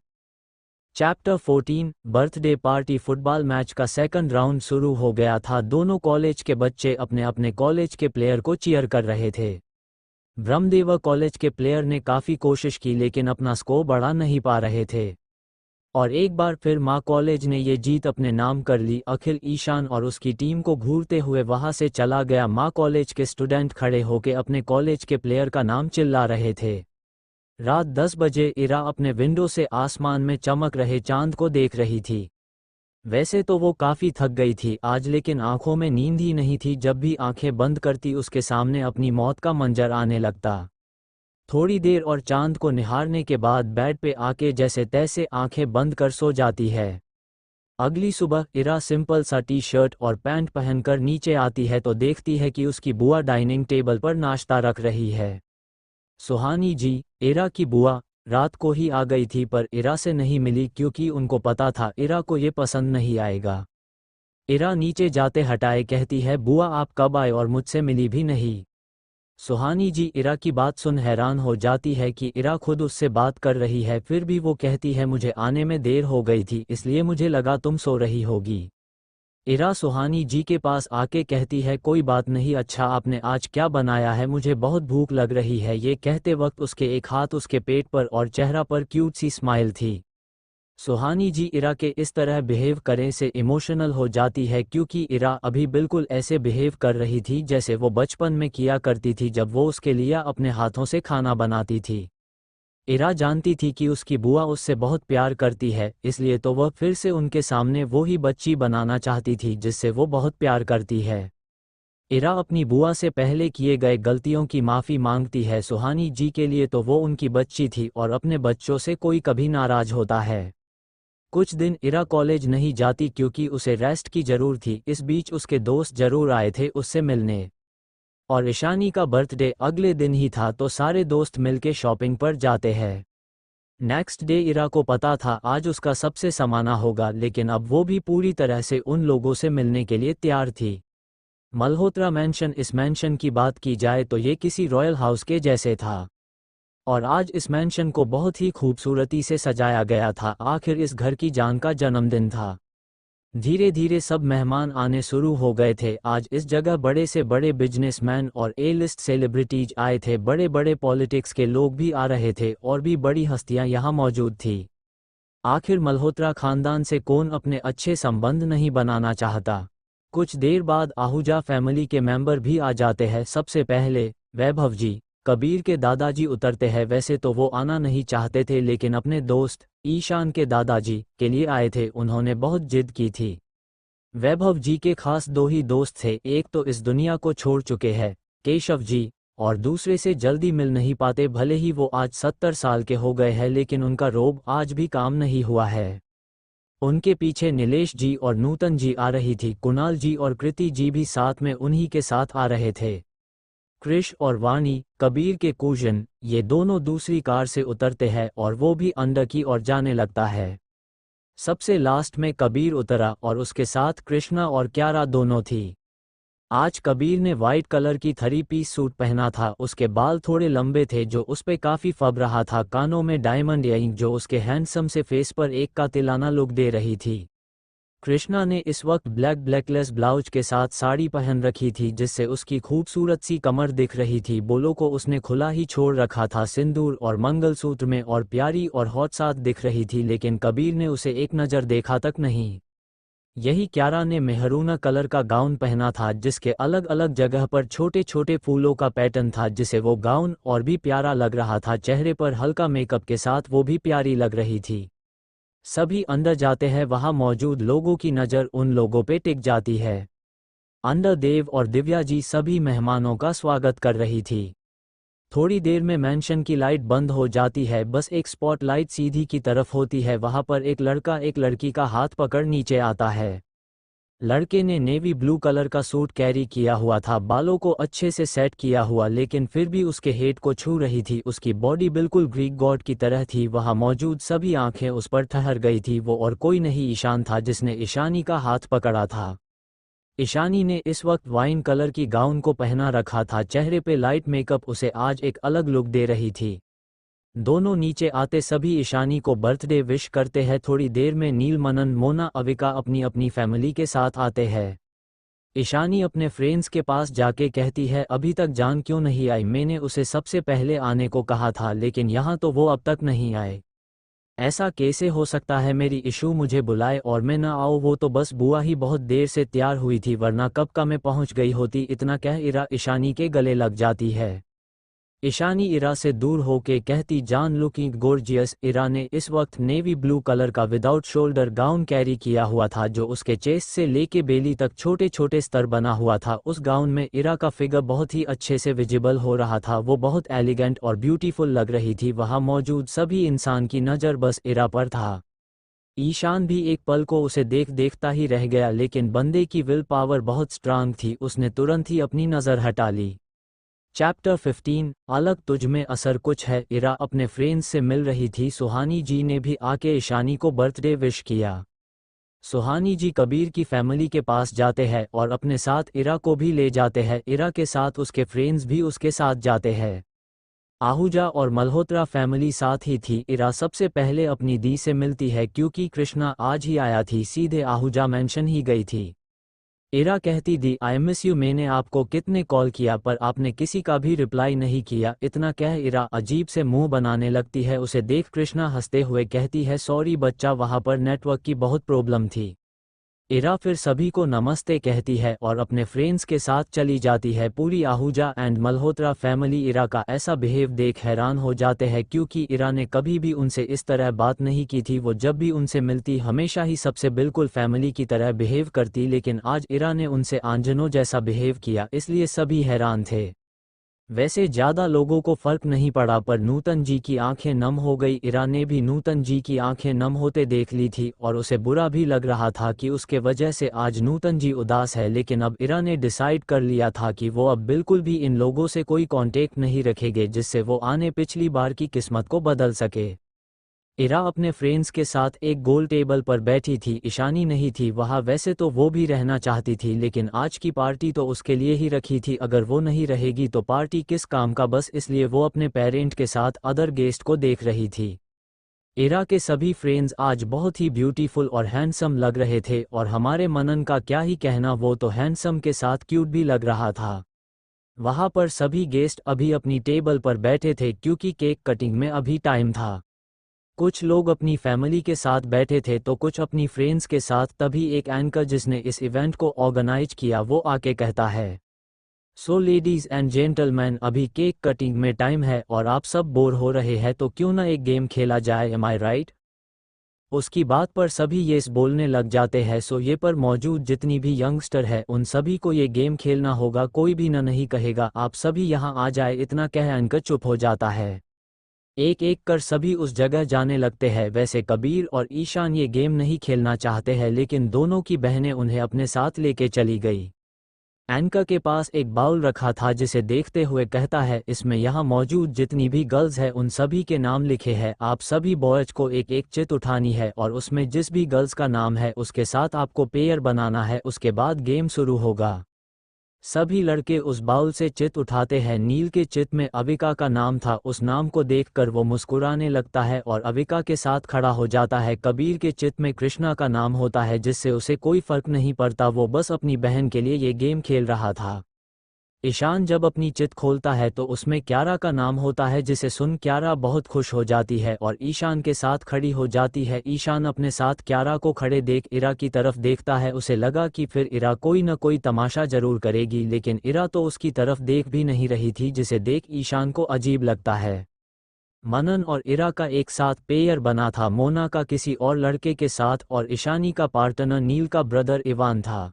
Chapter 14 birthday party. Football match का सेकंड राउंड शुरू हो गया था। दोनों कॉलेज के बच्चे अपने अपने कॉलेज के प्लेयर को चीयर कर रहे थे। ब्रह्मदेव कॉलेज के प्लेयर ने काफ़ी कोशिश की, लेकिन अपना स्कोर बढ़ा नहीं पा रहे थे और एक बार फिर माँ कॉलेज ने ये जीत अपने नाम कर ली। अखिल ईशान और उसकी टीम को घूरते हुए वहाँ से चला गया। माँ कॉलेज के स्टूडेंट खड़े होकर अपने कॉलेज के प्लेयर का नाम चिल्ला रहे थे। रात 10 बजे इरा अपने विंडो से आसमान में चमक रहे चांद को देख रही थी। वैसे तो वो काफ़ी थक गई थी आज, लेकिन आंखों में नींद ही नहीं थी। जब भी आंखें बंद करती उसके सामने अपनी मौत का मंजर आने लगता। थोड़ी देर और चांद को निहारने के बाद बेड पे आके जैसे तैसे आंखें बंद कर सो जाती है। अगली सुबह इरा सिंपल सा टी शर्ट और पैंट पहनकर नीचे आती है तो देखती है कि उसकी बुआ डाइनिंग टेबल पर नाश्ता रख रही है। सुहानी जी, इरा की बुआ, रात को ही आ गई थी पर इरा से नहीं मिली, क्योंकि उनको पता था इरा को ये पसंद नहीं आएगा। इरा नीचे जाते हटाए कहती है, बुआ आप कब आए और मुझसे मिली भी नहीं। सुहानी जी इरा की बात सुन हैरान हो जाती है कि इरा खुद उससे बात कर रही है, फिर भी वो कहती है मुझे आने में देर हो गई थी, इसलिए मुझे लगा तुम सो रही होगी। इरा सुहानी जी के पास आके कहती है, कोई बात नहीं, अच्छा आपने आज क्या बनाया है, मुझे बहुत भूख लग रही है। ये कहते वक्त उसके एक हाथ उसके पेट पर और चेहरा पर क्यूट सी स्माइल थी। सुहानी जी इरा के इस तरह बिहेव करने से इमोशनल हो जाती है, क्योंकि इरा अभी बिल्कुल ऐसे बिहेव कर रही थी जैसे वो बचपन में किया करती थी जब वो उसके लिए अपने हाथों से खाना बनाती थी। इरा जानती थी कि उसकी बुआ उससे बहुत प्यार करती है, इसलिए तो वह फिर से उनके सामने वो ही बच्ची बनाना चाहती थी जिससे वो बहुत प्यार करती है। इरा अपनी बुआ से पहले किए गए गलतियों की माफ़ी मांगती है। सुहानी जी के लिए तो वो उनकी बच्ची थी और अपने बच्चों से कोई कभी नाराज होता है। कुछ दिन इरा कॉलेज नहीं जाती क्योंकि उसे रेस्ट की ज़रूरत थी। इस बीच उसके दोस्त जरूर आए थे उससे मिलने, और ईशानी का बर्थडे अगले दिन ही था तो सारे दोस्त मिलके शॉपिंग पर जाते हैं। नेक्स्ट डे इरा को पता था आज उसका सबसे समाना होगा, लेकिन अब वो भी पूरी तरह से उन लोगों से मिलने के लिए तैयार थी। मल्होत्रा मैंशन, इस मैंशन की बात की जाए तो ये किसी रॉयल हाउस के जैसे था और आज इस मैंशन को बहुत ही खूबसूरती से सजाया गया था। आखिर इस घर की जान का जन्मदिन था। धीरे धीरे सब मेहमान आने शुरू हो गए थे। आज इस जगह बड़े से बड़े बिजनेसमैन और ए लिस्ट सेलिब्रिटीज आए थे। बड़े बड़े पॉलिटिक्स के लोग भी आ रहे थे और भी बड़ी हस्तियां यहाँ मौजूद थी। आखिर मल्होत्रा खानदान से कौन अपने अच्छे संबंध नहीं बनाना चाहता। कुछ देर बाद आहूजा फैमिली के मेंबर भी आ जाते हैं। सबसे पहले वैभव जी, कबीर के दादाजी उतरते हैं। वैसे तो वो आना नहीं चाहते थे लेकिन अपने दोस्त ईशान के दादाजी के लिए आए थे। उन्होंने बहुत जिद की थी। वैभव जी के खास दो ही दोस्त थे, एक तो इस दुनिया को छोड़ चुके हैं केशव जी, और दूसरे से जल्दी मिल नहीं पाते। भले ही वो आज 70 साल के हो गए हैं लेकिन उनका रोब आज भी काम नहीं हुआ है। उनके पीछे नीलेश जी और नूतन जी आ रही थी। कुणाल जी और कृति जी भी साथ में उन्हीं के साथ आ रहे थे। कृष और वाणी, कबीर के कूजन, ये दोनों दूसरी कार से उतरते हैं और वो भी अंदर की ओर जाने लगता है। सबसे लास्ट में कबीर उतरा और उसके साथ कृष्णा और क्यारा दोनों थी। आज कबीर ने वाइट कलर की 3 पीस सूट पहना था। उसके बाल थोड़े लंबे थे जो उस पे काफ़ी फब रहा था। कानों में डायमंड इयरिंग जो उसके हैंडसम से फेस पर एक का तिलाना लुक दे रही थी। कृष्णा ने इस वक्त ब्लैकलेस ब्लाउज के साथ साड़ी पहन रखी थी जिससे उसकी खूबसूरत सी कमर दिख रही थी। बोलों को उसने खुला ही छोड़ रखा था। सिंदूर और मंगलसूत्र में और प्यारी और हॉट साथ दिख रही थी लेकिन कबीर ने उसे एक नज़र देखा तक नहीं। यही क्यारा ने मेहरूना कलर का गाउन पहना था जिसके अलग अलग जगह पर छोटे छोटे फूलों का पैटर्न था जिसे वो गाउन और भी प्यारा लग रहा था। चेहरे पर हल्का मेकअप के साथ वो भी प्यारी लग रही थी। सभी अंदर जाते हैं। वहां मौजूद लोगों की नज़र उन लोगों पे टिक जाती है। अंदर देव और दिव्या जी सभी मेहमानों का स्वागत कर रही थी। थोड़ी देर में मैंशन की लाइट बंद हो जाती है। बस एक स्पॉटलाइट सीधी की तरफ होती है। वहां पर एक लड़का एक लड़की का हाथ पकड़ नीचे आता है। लड़के ने नेवी ब्लू कलर का सूट कैरी किया हुआ था, बालों को अच्छे से सेट किया हुआ लेकिन फिर भी उसके हेड को छू रही थी। उसकी बॉडी बिल्कुल ग्रीक गॉड की तरह थी। वहां मौजूद सभी आंखें उस पर ठहर गई थी। वो और कोई नहीं ईशान था जिसने ईशानी का हाथ पकड़ा था। ईशानी ने इस वक्त वाइन कलर की गाउन को पहना रखा था। चेहरे पे लाइट मेकअप उसे आज एक अलग लुक दे रही थी। दोनों नीचे आते सभी ईशानी को बर्थडे विश करते हैं। थोड़ी देर में नील, मनन, मोना, अविका अपनी अपनी फैमिली के साथ आते हैं। ईशानी अपने फ्रेंड्स के पास जाके कहती है, अभी तक जान क्यों नहीं आई? मैंने उसे सबसे पहले आने को कहा था लेकिन यहाँ तो वो अब तक नहीं आए। ऐसा कैसे हो सकता है? मेरी इशू मुझे बुलाए और मैं ना आऊँ? वो तो बस बुआ ही बहुत देर से तैयार हुई थी वरना कब का मैं पहुँच गई होती। इतना कह इरा ईशानी के गले लग जाती है। ईशानी इरा से दूर होके कहती, जान लुकिंग गॉर्जियस। इरा ने इस वक्त नेवी ब्लू कलर का विदाउट शोल्डर गाउन कैरी किया हुआ था जो उसके चेस्ट से लेके बेली तक छोटे छोटे स्तर बना हुआ था। उस गाउन में इरा का फिगर बहुत ही अच्छे से विजिबल हो रहा था। वो बहुत एलिगेंट और ब्यूटीफुल लग रही थी। वहां मौजूद सभी इंसान की नज़र बस इरा पर था। ईशान भी एक पल को उसे देखता ही रह गया लेकिन बंदे की विल पावर बहुत स्ट्रांग थी। उसने तुरंत ही अपनी नज़र हटा ली। चैप्टर 15 अलग तुझ में असर कुछ है। इरा अपने फ्रेंड्स से मिल रही थी। सुहानी जी ने भी आके ईशानी को बर्थडे विश किया। सुहानी जी कबीर की फैमिली के पास जाते हैं और अपने साथ इरा को भी ले जाते हैं। इरा के साथ उसके फ्रेंड्स भी उसके साथ जाते हैं। आहूजा और मल्होत्रा फैमिली साथ ही थी। इरा सबसे पहले अपनी दी से मिलती है क्योंकि कृष्णा आज ही आया थी। सीधे आहूजा मेंशन ही गई थी। इरा कहती, दी आई मिस यू। मैंने आपको कितने कॉल किया पर आपने किसी का भी रिप्लाई नहीं किया। इतना कह इरा अजीब से मुंह बनाने लगती है। उसे देख कृष्णा हंसते हुए कहती है, सॉरी बच्चा, वहां पर नेटवर्क की बहुत प्रॉब्लम थी। इरा फिर सभी को नमस्ते कहती है और अपने फ्रेंड्स के साथ चली जाती है। पूरी आहूजा एंड मल्होत्रा फैमिली इरा का ऐसा बिहेव देख हैरान हो जाते हैं क्योंकि इरा ने कभी भी उनसे इस तरह बात नहीं की थी। वो जब भी उनसे मिलती हमेशा ही सबसे बिल्कुल फैमिली की तरह बिहेव करती लेकिन आज इरा ने उनसे आंजनों जैसा बिहेव किया, इसलिए सभी हैरान थे। वैसे ज़्यादा लोगों को फर्क नहीं पड़ा पर नूतन जी की आंखें नम हो गई। इरा ने भी नूतन जी की आंखें नम होते देख ली थी और उसे बुरा भी लग रहा था कि उसके वजह से आज नूतन जी उदास है। लेकिन अब इरा ने डिसाइड कर लिया था कि वो अब बिल्कुल भी इन लोगों से कोई कांटेक्ट नहीं रखेंगे जिससे वो आने पिछली बार की किस्मत को बदल सके। इरा अपने फ्रेंड्स के साथ एक गोल टेबल पर बैठी थी। ईशानी नहीं थी वहाँ। वैसे तो वो भी रहना चाहती थी, लेकिन आज की पार्टी तो उसके लिए ही रखी थी। अगर वो नहीं रहेगी तो पार्टी किस काम का। बस इसलिए वो अपने पेरेंट के साथ अदर गेस्ट को देख रही थी। इरा के सभी फ्रेंड्स आज बहुत ही ब्यूटीफुल और हैंडसम लग रहे थे, और हमारे मनन का क्या ही कहना, वो तो हैंडसम के साथ क्यूट भी लग रहा था। वहाँ पर सभी गेस्ट अभी अपनी टेबल पर बैठे थे क्योंकि केक कटिंग में अभी टाइम था। कुछ लोग अपनी फैमिली के साथ बैठे थे तो कुछ अपनी फ्रेंड्स के साथ। तभी एक एंकर जिसने इस इवेंट को ऑर्गेनाइज किया वो आके कहता है, सो लेडीज एंड जेंटलमैन, अभी केक कटिंग में टाइम है और आप सब बोर हो रहे हैं तो क्यों ना एक गेम खेला जाए, एम आई राइट। उसकी बात पर सभी येस बोलने लग जाते हैं। सो ये पर मौजूद जितनी भी यंगस्टर है उन सभी को ये गेम खेलना होगा। कोई भी न नहीं कहेगा आप सभी यहाँ आ जाए, इतना कह एंकर चुप हो जाता है। एक एक कर सभी उस जगह जाने लगते हैं। वैसे कबीर और ईशान ये गेम नहीं खेलना चाहते हैं, लेकिन दोनों की बहनें उन्हें अपने साथ लेके चली गई। एंकर के पास एक बाउल रखा था जिसे देखते हुए कहता है, इसमें यहाँ मौजूद जितनी भी गर्ल्स है उन सभी के नाम लिखे हैं। आप सभी बॉयज को एक एक चिट उठानी है और उसमें जिस भी गर्ल्स का नाम है उसके साथ आपको पेयर बनाना है। उसके बाद गेम शुरू होगा। सभी लड़के उस बाउल से चित उठाते हैं। नील के चित में अविका का नाम था। उस नाम को देखकर वो मुस्कुराने लगता है और अविका के साथ खड़ा हो जाता है। कबीर के चित में कृष्णा का नाम होता है, जिससे उसे कोई फर्क नहीं पड़ता, वो बस अपनी बहन के लिए ये गेम खेल रहा था। ईशान जब अपनी चित खोलता है तो उसमें क्यारा का नाम होता है, जिसे सुन क्यारा बहुत खुश हो जाती है और ईशान के साथ खड़ी हो जाती है। ईशान अपने साथ क्यारा को खड़े देख इरा की तरफ देखता है। उसे लगा कि फिर इरा कोई न कोई तमाशा जरूर करेगी, लेकिन इरा तो उसकी तरफ देख भी नहीं रही थी, जिसे देख ईशान को अजीब लगता है। मनन और इरा का एक साथ पेयर बना था, मोना का किसी और लड़के के साथ, और ईशानी का पार्टनर नील का ब्रदर इवान था।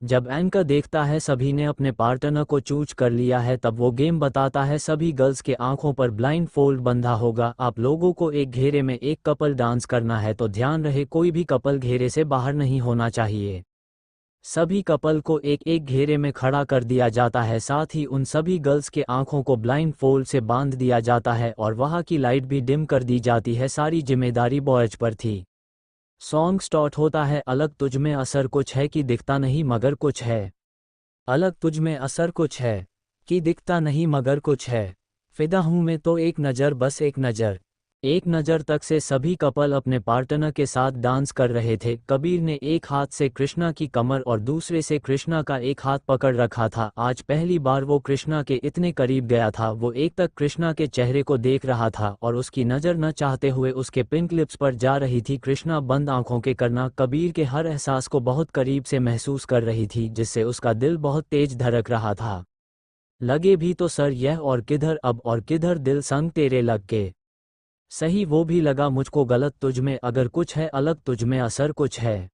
जब एंकर देखता है सभी ने अपने पार्टनर को चूज कर लिया है, तब वो गेम बताता है। सभी गर्ल्स के आंखों पर ब्लाइंड फोल्ड बंधा होगा। आप लोगों को एक घेरे में एक कपल डांस करना है, तो ध्यान रहे कोई भी कपल घेरे से बाहर नहीं होना चाहिए। सभी कपल को एक एक घेरे में खड़ा कर दिया जाता है। साथ ही उन सभी गर्ल्स के आंखों को ब्लाइंड फोल्ड से बांध दिया जाता है और वहाँ की लाइट भी डिम कर दी जाती है। सारी जिम्मेदारी बॉयज पर थी। सॉन्ग स्टार्ट होता है। अलग तुझ में असर कुछ है कि दिखता नहीं मगर कुछ है। अलग तुझ में असर कुछ है कि दिखता नहीं मगर कुछ है। फिदा हूं मैं तो एक नज़र, बस एक नज़र। एक नज़र तक से सभी कपल अपने पार्टनर के साथ डांस कर रहे थे। कबीर ने एक हाथ से कृष्णा की कमर और दूसरे से कृष्णा का एक हाथ पकड़ रखा था। आज पहली बार वो कृष्णा के इतने करीब गया था। वो एक तक कृष्णा के चेहरे को देख रहा था और उसकी नज़र न चाहते हुए उसके पिंक लिप्स पर जा रही थी। कृष्णा बंद आंखों के करना कबीर के हर एहसास को बहुत करीब से महसूस कर रही थी, जिससे उसका दिल बहुत तेज धड़क रहा था। लगे भी तो सर यह और किधर अब और किधर दिल संग तेरे लग के। सही वो भी लगा मुझको गलत तुझ में अगर कुछ है, अलग तुझ में असर कुछ है।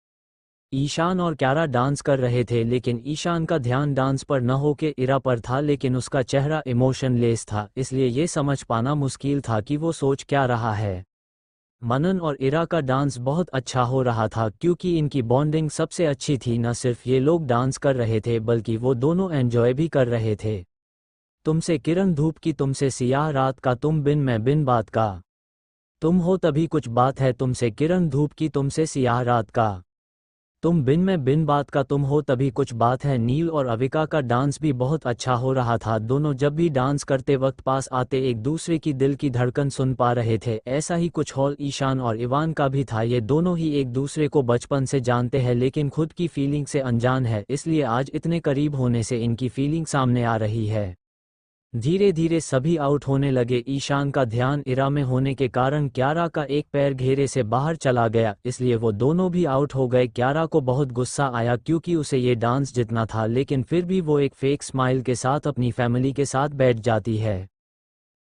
ईशान और क्यारा डांस कर रहे थे, लेकिन ईशान का ध्यान डांस पर न होके इरा पर था। लेकिन उसका चेहरा इमोशनलेस था, इसलिए ये समझ पाना मुश्किल था कि वो सोच क्या रहा है। मनन और इरा का डांस बहुत अच्छा हो रहा था क्योंकि इनकी बॉन्डिंग सबसे अच्छी थी। न सिर्फ ये लोग डांस कर रहे थे बल्कि वो दोनों एंजॉय भी कर रहे थे। तुमसे किरण धूप की, तुमसे सियाह रात का, तुम बिन मैं बिन बात का। तुम हो तभी कुछ बात है, तुमसे किरण धूप की, तुमसे सियाह रात का। तुम बिन मैं बिन बात का, तुम हो तभी कुछ बात है। नील और अविका का डांस भी बहुत अच्छा हो रहा था। दोनों जब भी डांस करते वक्त पास आते एक दूसरे की दिल की धड़कन सुन पा रहे थे। ऐसा ही कुछ हॉल ईशान और इवान का भी था। ये दोनों ही एक दूसरे को बचपन से जानते हैं, लेकिन खुद की फीलिंग से अनजान है, इसलिए आज इतने करीब होने से इनकी फीलिंग सामने आ रही है। धीरे धीरे सभी आउट होने लगे। ईशान का ध्यान इरा में होने के कारण क्यारा का एक पैर घेरे से बाहर चला गया, इसलिए वो दोनों भी आउट हो गए। क्यारा को बहुत गुस्सा आया क्योंकि उसे ये डांस जीतना था, लेकिन फिर भी वो एक फेक स्माइल के साथ अपनी फैमिली के साथ बैठ जाती है।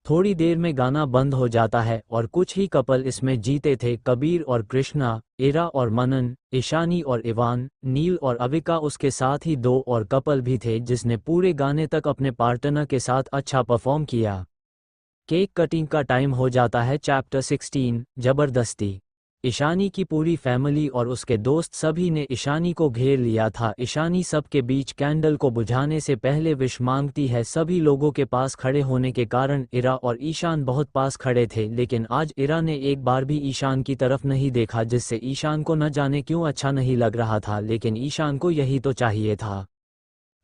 थोड़ी देर में गाना बंद हो जाता है और कुछ ही कपल इसमें जीते थे। कबीर और कृष्णा, इरा और मनन, ईशानी और इवान, नील और अविका। उसके साथ ही दो और कपल भी थे जिसने पूरे गाने तक अपने पार्टनर के साथ अच्छा परफॉर्म किया। केक कटिंग का टाइम हो जाता है। चैप्टर 16 जबरदस्ती। ईशानी की पूरी फैमिली और उसके दोस्त सभी ने ईशानी को घेर लिया था। ईशानी सबके बीच कैंडल को बुझाने से पहले विश मांगती है। सभी लोगों के पास खड़े होने के कारण इरा और ईशान बहुत पास खड़े थे, लेकिन आज इरा ने एक बार भी ईशान की तरफ नहीं देखा, जिससे ईशान को न जाने क्यों अच्छा नहीं लग रहा था, लेकिन ईशान को यही तो चाहिए था।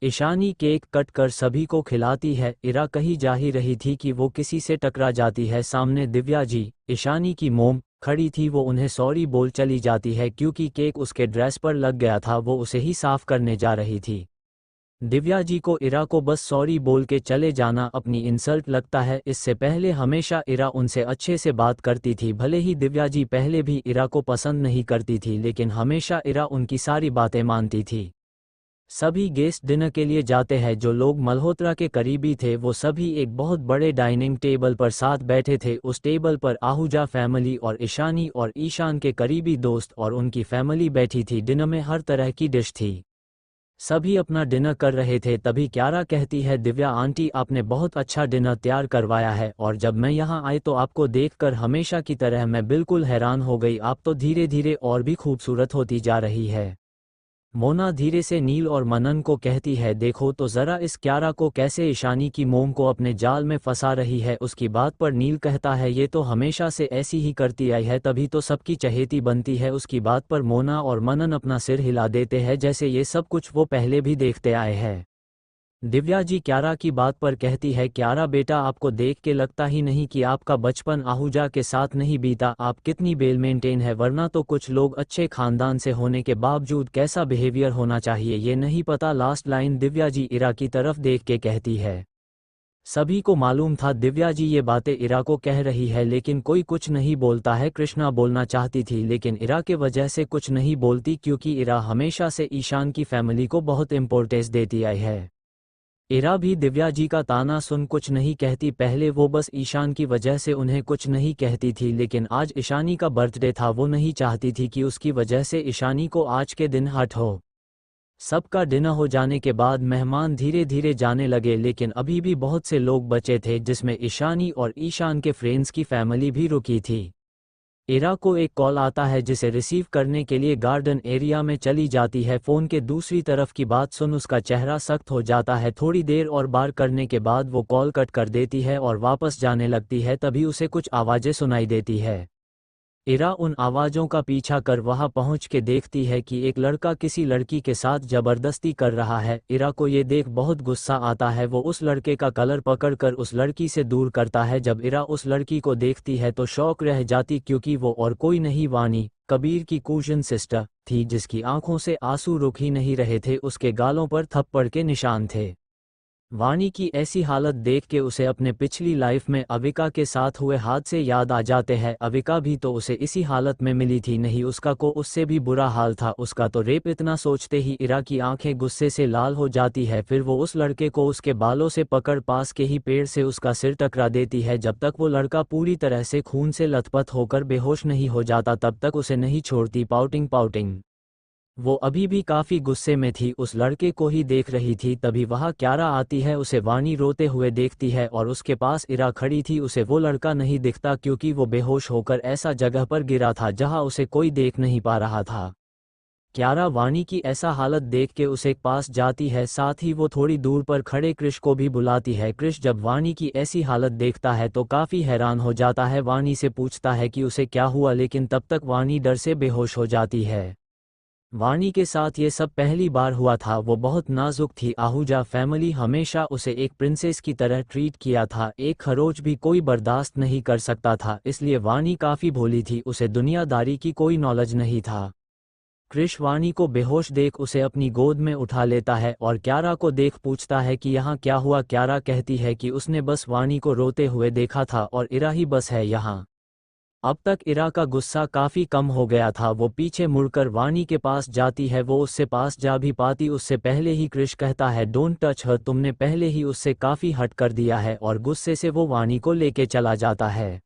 ईशानी केक कट कर सभी को खिलाती है। इरा कहीं जा ही रही थी कि वो किसी से टकरा जाती है। सामने दिव्या जी, ईशानी की मोम, खड़ी थी। वो उन्हें सॉरी बोल चली जाती है क्योंकि केक उसके ड्रेस पर लग गया था। वो उसे ही साफ करने जा रही थी। दिव्या जी को इरा को बस सॉरी बोल के चले जाना अपनी इंसल्ट लगता है। इससे पहले हमेशा इरा उनसे अच्छे से बात करती थी। भले ही दिव्या जी पहले भी इरा को पसंद नहीं करती थी, लेकिन हमेशा इरा उनकी सारी बातें मानती थी। सभी गेस्ट डिनर के लिए जाते हैं। जो लोग मल्होत्रा के करीबी थे वो सभी एक बहुत बड़े डाइनिंग टेबल पर साथ बैठे थे। उस टेबल पर आहूजा फैमिली और ईशानी और ईशान के करीबी दोस्त और उनकी फैमिली बैठी थी। डिनर में हर तरह की डिश थी। सभी अपना डिनर कर रहे थे। तभी क्यारा कहती है, दिव्या आंटी आपने बहुत अच्छा डिनर तैयार करवाया है, और जब मैं यहाँ आई तो आपको देखकर हमेशा की तरह मैं बिल्कुल हैरान हो गई। आप तो धीरे धीरे और भी खूबसूरत होती जा रही है। मोना धीरे से नील और मनन को कहती है, देखो तो ज़रा इस क्यारा को कैसे ईशानी की मोम को अपने जाल में फंसा रही है। उसकी बात पर नील कहता है, ये तो हमेशा से ऐसी ही करती आई है, तभी तो सबकी चहेती बनती है। उसकी बात पर मोना और मनन अपना सिर हिला देते हैं, जैसे ये सब कुछ वो पहले भी देखते आए हैं। दिव्या जी क्यारा की बात पर कहती है, क्यारा बेटा आपको देख के लगता ही नहीं कि आपका बचपन आहूजा के साथ नहीं बीता। आप कितनी बेल मेंटेन है, वरना तो कुछ लोग अच्छे खानदान से होने के बावजूद कैसा बिहेवियर होना चाहिए ये नहीं पता। लास्ट लाइन दिव्या जी इरा की तरफ देख के कहती है। सभी को मालूम था दिव्या जी ये बातें इरा को कह रही है, लेकिन कोई कुछ नहीं बोलता है। कृष्णा बोलना चाहती थी, लेकिन इरा के वजह से कुछ नहीं बोलती, क्योंकि इरा हमेशा से ईशान की फैमिली को बहुत इंपॉर्टेंस देती आई है। इरा भी दिव्या जी का ताना सुन कुछ नहीं कहती। पहले वो बस ईशान की वजह से उन्हें कुछ नहीं कहती थी, लेकिन आज ईशानी का बर्थडे था। वो नहीं चाहती थी कि उसकी वजह से ईशानी को आज के दिन हर्ट हो। सबका डिनर हो जाने के बाद मेहमान धीरे धीरे जाने लगे, लेकिन अभी भी बहुत से लोग बचे थे, जिसमें ईशानी और ईशान के फ्रेंड्स की फैमिली भी रुकी थी। इरा को एक कॉल आता है, जिसे रिसीव करने के लिए गार्डन एरिया में चली जाती है। फ़ोन के दूसरी तरफ की बात सुन उसका चेहरा सख्त हो जाता है। थोड़ी देर और बार करने के बाद वो कॉल कट कर देती है और वापस जाने लगती है। तभी उसे कुछ आवाज़ें सुनाई देती है। इरा उन आवाज़ों का पीछा कर वहां पहुंच के देखती है कि एक लड़का किसी लड़की के साथ ज़बरदस्ती कर रहा है। इरा को ये देख बहुत गुस्सा आता है। वो उस लड़के का कलर पकड़कर उस लड़की से दूर करता है। जब इरा उस लड़की को देखती है तो शौक रह जाती, क्योंकि वो और कोई नहीं वानी, कबीर की कूजन सिस्टर थी, जिसकी आंखों से आंसू रुक ही नहीं रहे थे। उसके गालों पर थप्पड़ के निशान थे। वाणी की ऐसी हालत देख के उसे अपने पिछली लाइफ में अविका के साथ हुए हादसे याद आ जाते हैं। अविका भी तो उसे इसी हालत में मिली थी, नहीं उसका को उससे भी बुरा हाल था उसका तो रेप। इतना सोचते ही इरा की आंखें गुस्से से लाल हो जाती है। फिर वो उस लड़के को उसके बालों से पकड़ पास के ही पेड़ से उसका सिर टकरा देती है। जब तक वो लड़का पूरी तरह से खून से लथपथ होकर बेहोश नहीं हो जाता तब तक उसे नहीं छोड़ती। पाउटिंग वो अभी भी काफी गुस्से में थी, उस लड़के को ही देख रही थी। तभी वहां क्यारा आती है। उसे वाणी रोते हुए देखती है और उसके पास इरा खड़ी थी। उसे वो लड़का नहीं दिखता, क्योंकि वो बेहोश होकर ऐसा जगह पर गिरा था जहां उसे कोई देख नहीं पा रहा था। क्यारा वाणी की ऐसा हालत देख के उसे पास जाती है। साथ ही वो थोड़ी दूर पर खड़े कृष को भी बुलाती है। कृष जब वाणी की ऐसी हालत देखता है तो काफी हैरान हो जाता है। वाणी से पूछता है कि उसे क्या हुआ, लेकिन तब तक वाणी डर से बेहोश हो जाती है। वाणी के साथ ये सब पहली बार हुआ था। वो बहुत नाजुक थी। आहूजा फैमिली हमेशा उसे एक प्रिंसेस की तरह ट्रीट किया था। एक खरोच भी कोई बर्दाश्त नहीं कर सकता था, इसलिए वाणी काफ़ी भोली थी। उसे दुनियादारी की कोई नॉलेज नहीं था। कृष वाणी को बेहोश देख उसे अपनी गोद में उठा लेता है और क्यारा को देख पूछता है कि यहाँ क्या हुआ। क्यारा कहती है कि उसने बस वाणी को रोते हुए देखा था और इरा ही बस है यहाँ। अब तक इरा का गुस्सा काफी कम हो गया था। वो पीछे मुड़कर वाणी के पास जाती है। वो उससे पास जा भी पाती उससे पहले ही कृष कहता है, डोंट टच हर, तुमने पहले ही उससे काफी हट कर दिया है, और गुस्से से वो वाणी को लेके चला जाता है।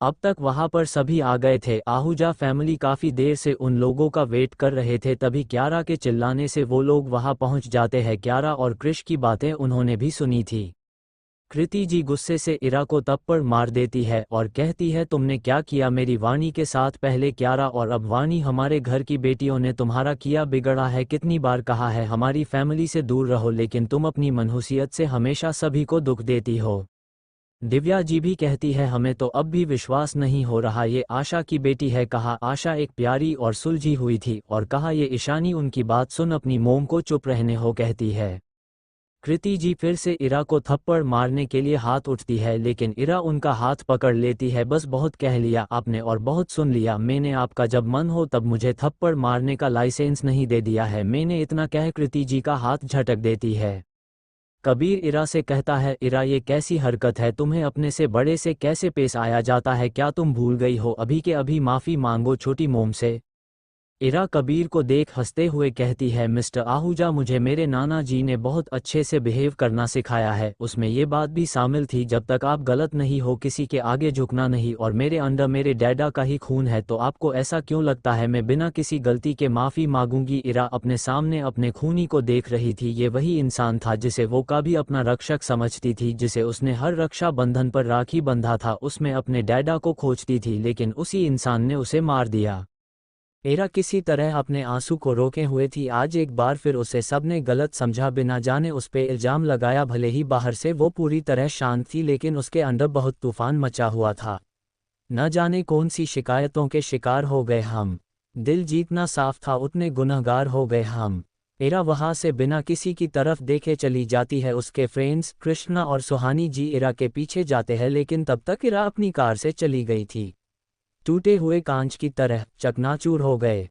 अब तक वहां पर सभी आ गए थे। आहूजा फैमिली काफी देर से उन लोगों का वेट कर रहे थे। तभी क्यारा के चिल्लाने से वो लोग वहां पहुंच जाते हैं। क्यारा और कृष की बातें उन्होंने भी सुनी थी। कृति जी गुस्से से इरा को थप्पड़ मार देती है और कहती है, तुमने क्या किया मेरी वाणी के साथ, पहले क्यारा और अब वाणी, हमारे घर की बेटियों ने तुम्हारा किया बिगड़ा है। कितनी बार कहा है हमारी फैमिली से दूर रहो, लेकिन तुम अपनी मनहूसियत से हमेशा सभी को दुख देती हो। दिव्या जी भी कहती है, हमें तो अब भी विश्वास नहीं हो रहा ये आशा की बेटी है। कहा आशा एक प्यारी और सुलझी हुई थी, और कहा ये ईशानी उनकी बात सुन अपनी मोम को चुप रहने हो कहती है। कृति जी फिर से इरा को थप्पड़ मारने के लिए हाथ उठती है, लेकिन इरा उनका हाथ पकड़ लेती है। बस बहुत कह लिया आपने और बहुत सुन लिया मैंने, आपका जब मन हो तब मुझे थप्पड़ मारने का लाइसेंस नहीं दे दिया है मैंने, इतना कह कृति जी का हाथ झटक देती है। कबीर इरा से कहता है, इरा ये कैसी हरकत है, तुम्हें अपने से बड़े से कैसे पेश आया जाता है, क्या तुम भूल गई हो, अभी के अभी माफ़ी मांगो छोटी मोम से। इरा कबीर को देख हंसते हुए कहती है, मिस्टर आहूजा मुझे मेरे नाना जी ने बहुत अच्छे से बिहेव करना सिखाया है, उसमें ये बात भी शामिल थी जब तक आप गलत नहीं हो किसी के आगे झुकना नहीं, और मेरे अंदर मेरे डैडा का ही खून है, तो आपको ऐसा क्यों लगता है मैं बिना किसी गलती के माफ़ी मांगूंगी। इरा अपने सामने अपने खूनी को देख रही थी, ये वही इंसान था जिसे वो कभी अपना रक्षक समझती थी, जिसे उसने हर रक्षा बंधन पर राखी बंधा था, उसमें अपने डैडा को खोजती थी, लेकिन उसी इंसान ने उसे मार दिया। इरा किसी तरह अपने आंसू को रोके हुए थी। आज एक बार फिर उसे सबने गलत समझा, बिना जाने उस पे इल्ज़ाम लगाया। भले ही बाहर से वो पूरी तरह शांत थी, लेकिन उसके अंदर बहुत तूफान मचा हुआ था। न जाने कौन सी शिकायतों के शिकार हो गए हम। दिल जीतना साफ था, उतने गुनहगार हो गए हम। इरा वहाँ से बिना किसी की तरफ देखे चली जाती है। उसके फ्रेंड्स कृष्णा और सुहानी जी इरा के पीछे जाते हैं, लेकिन तब तक इरा अपनी कार से चली गई थी। टूटे हुए कांच की तरह चकनाचूर हो गए।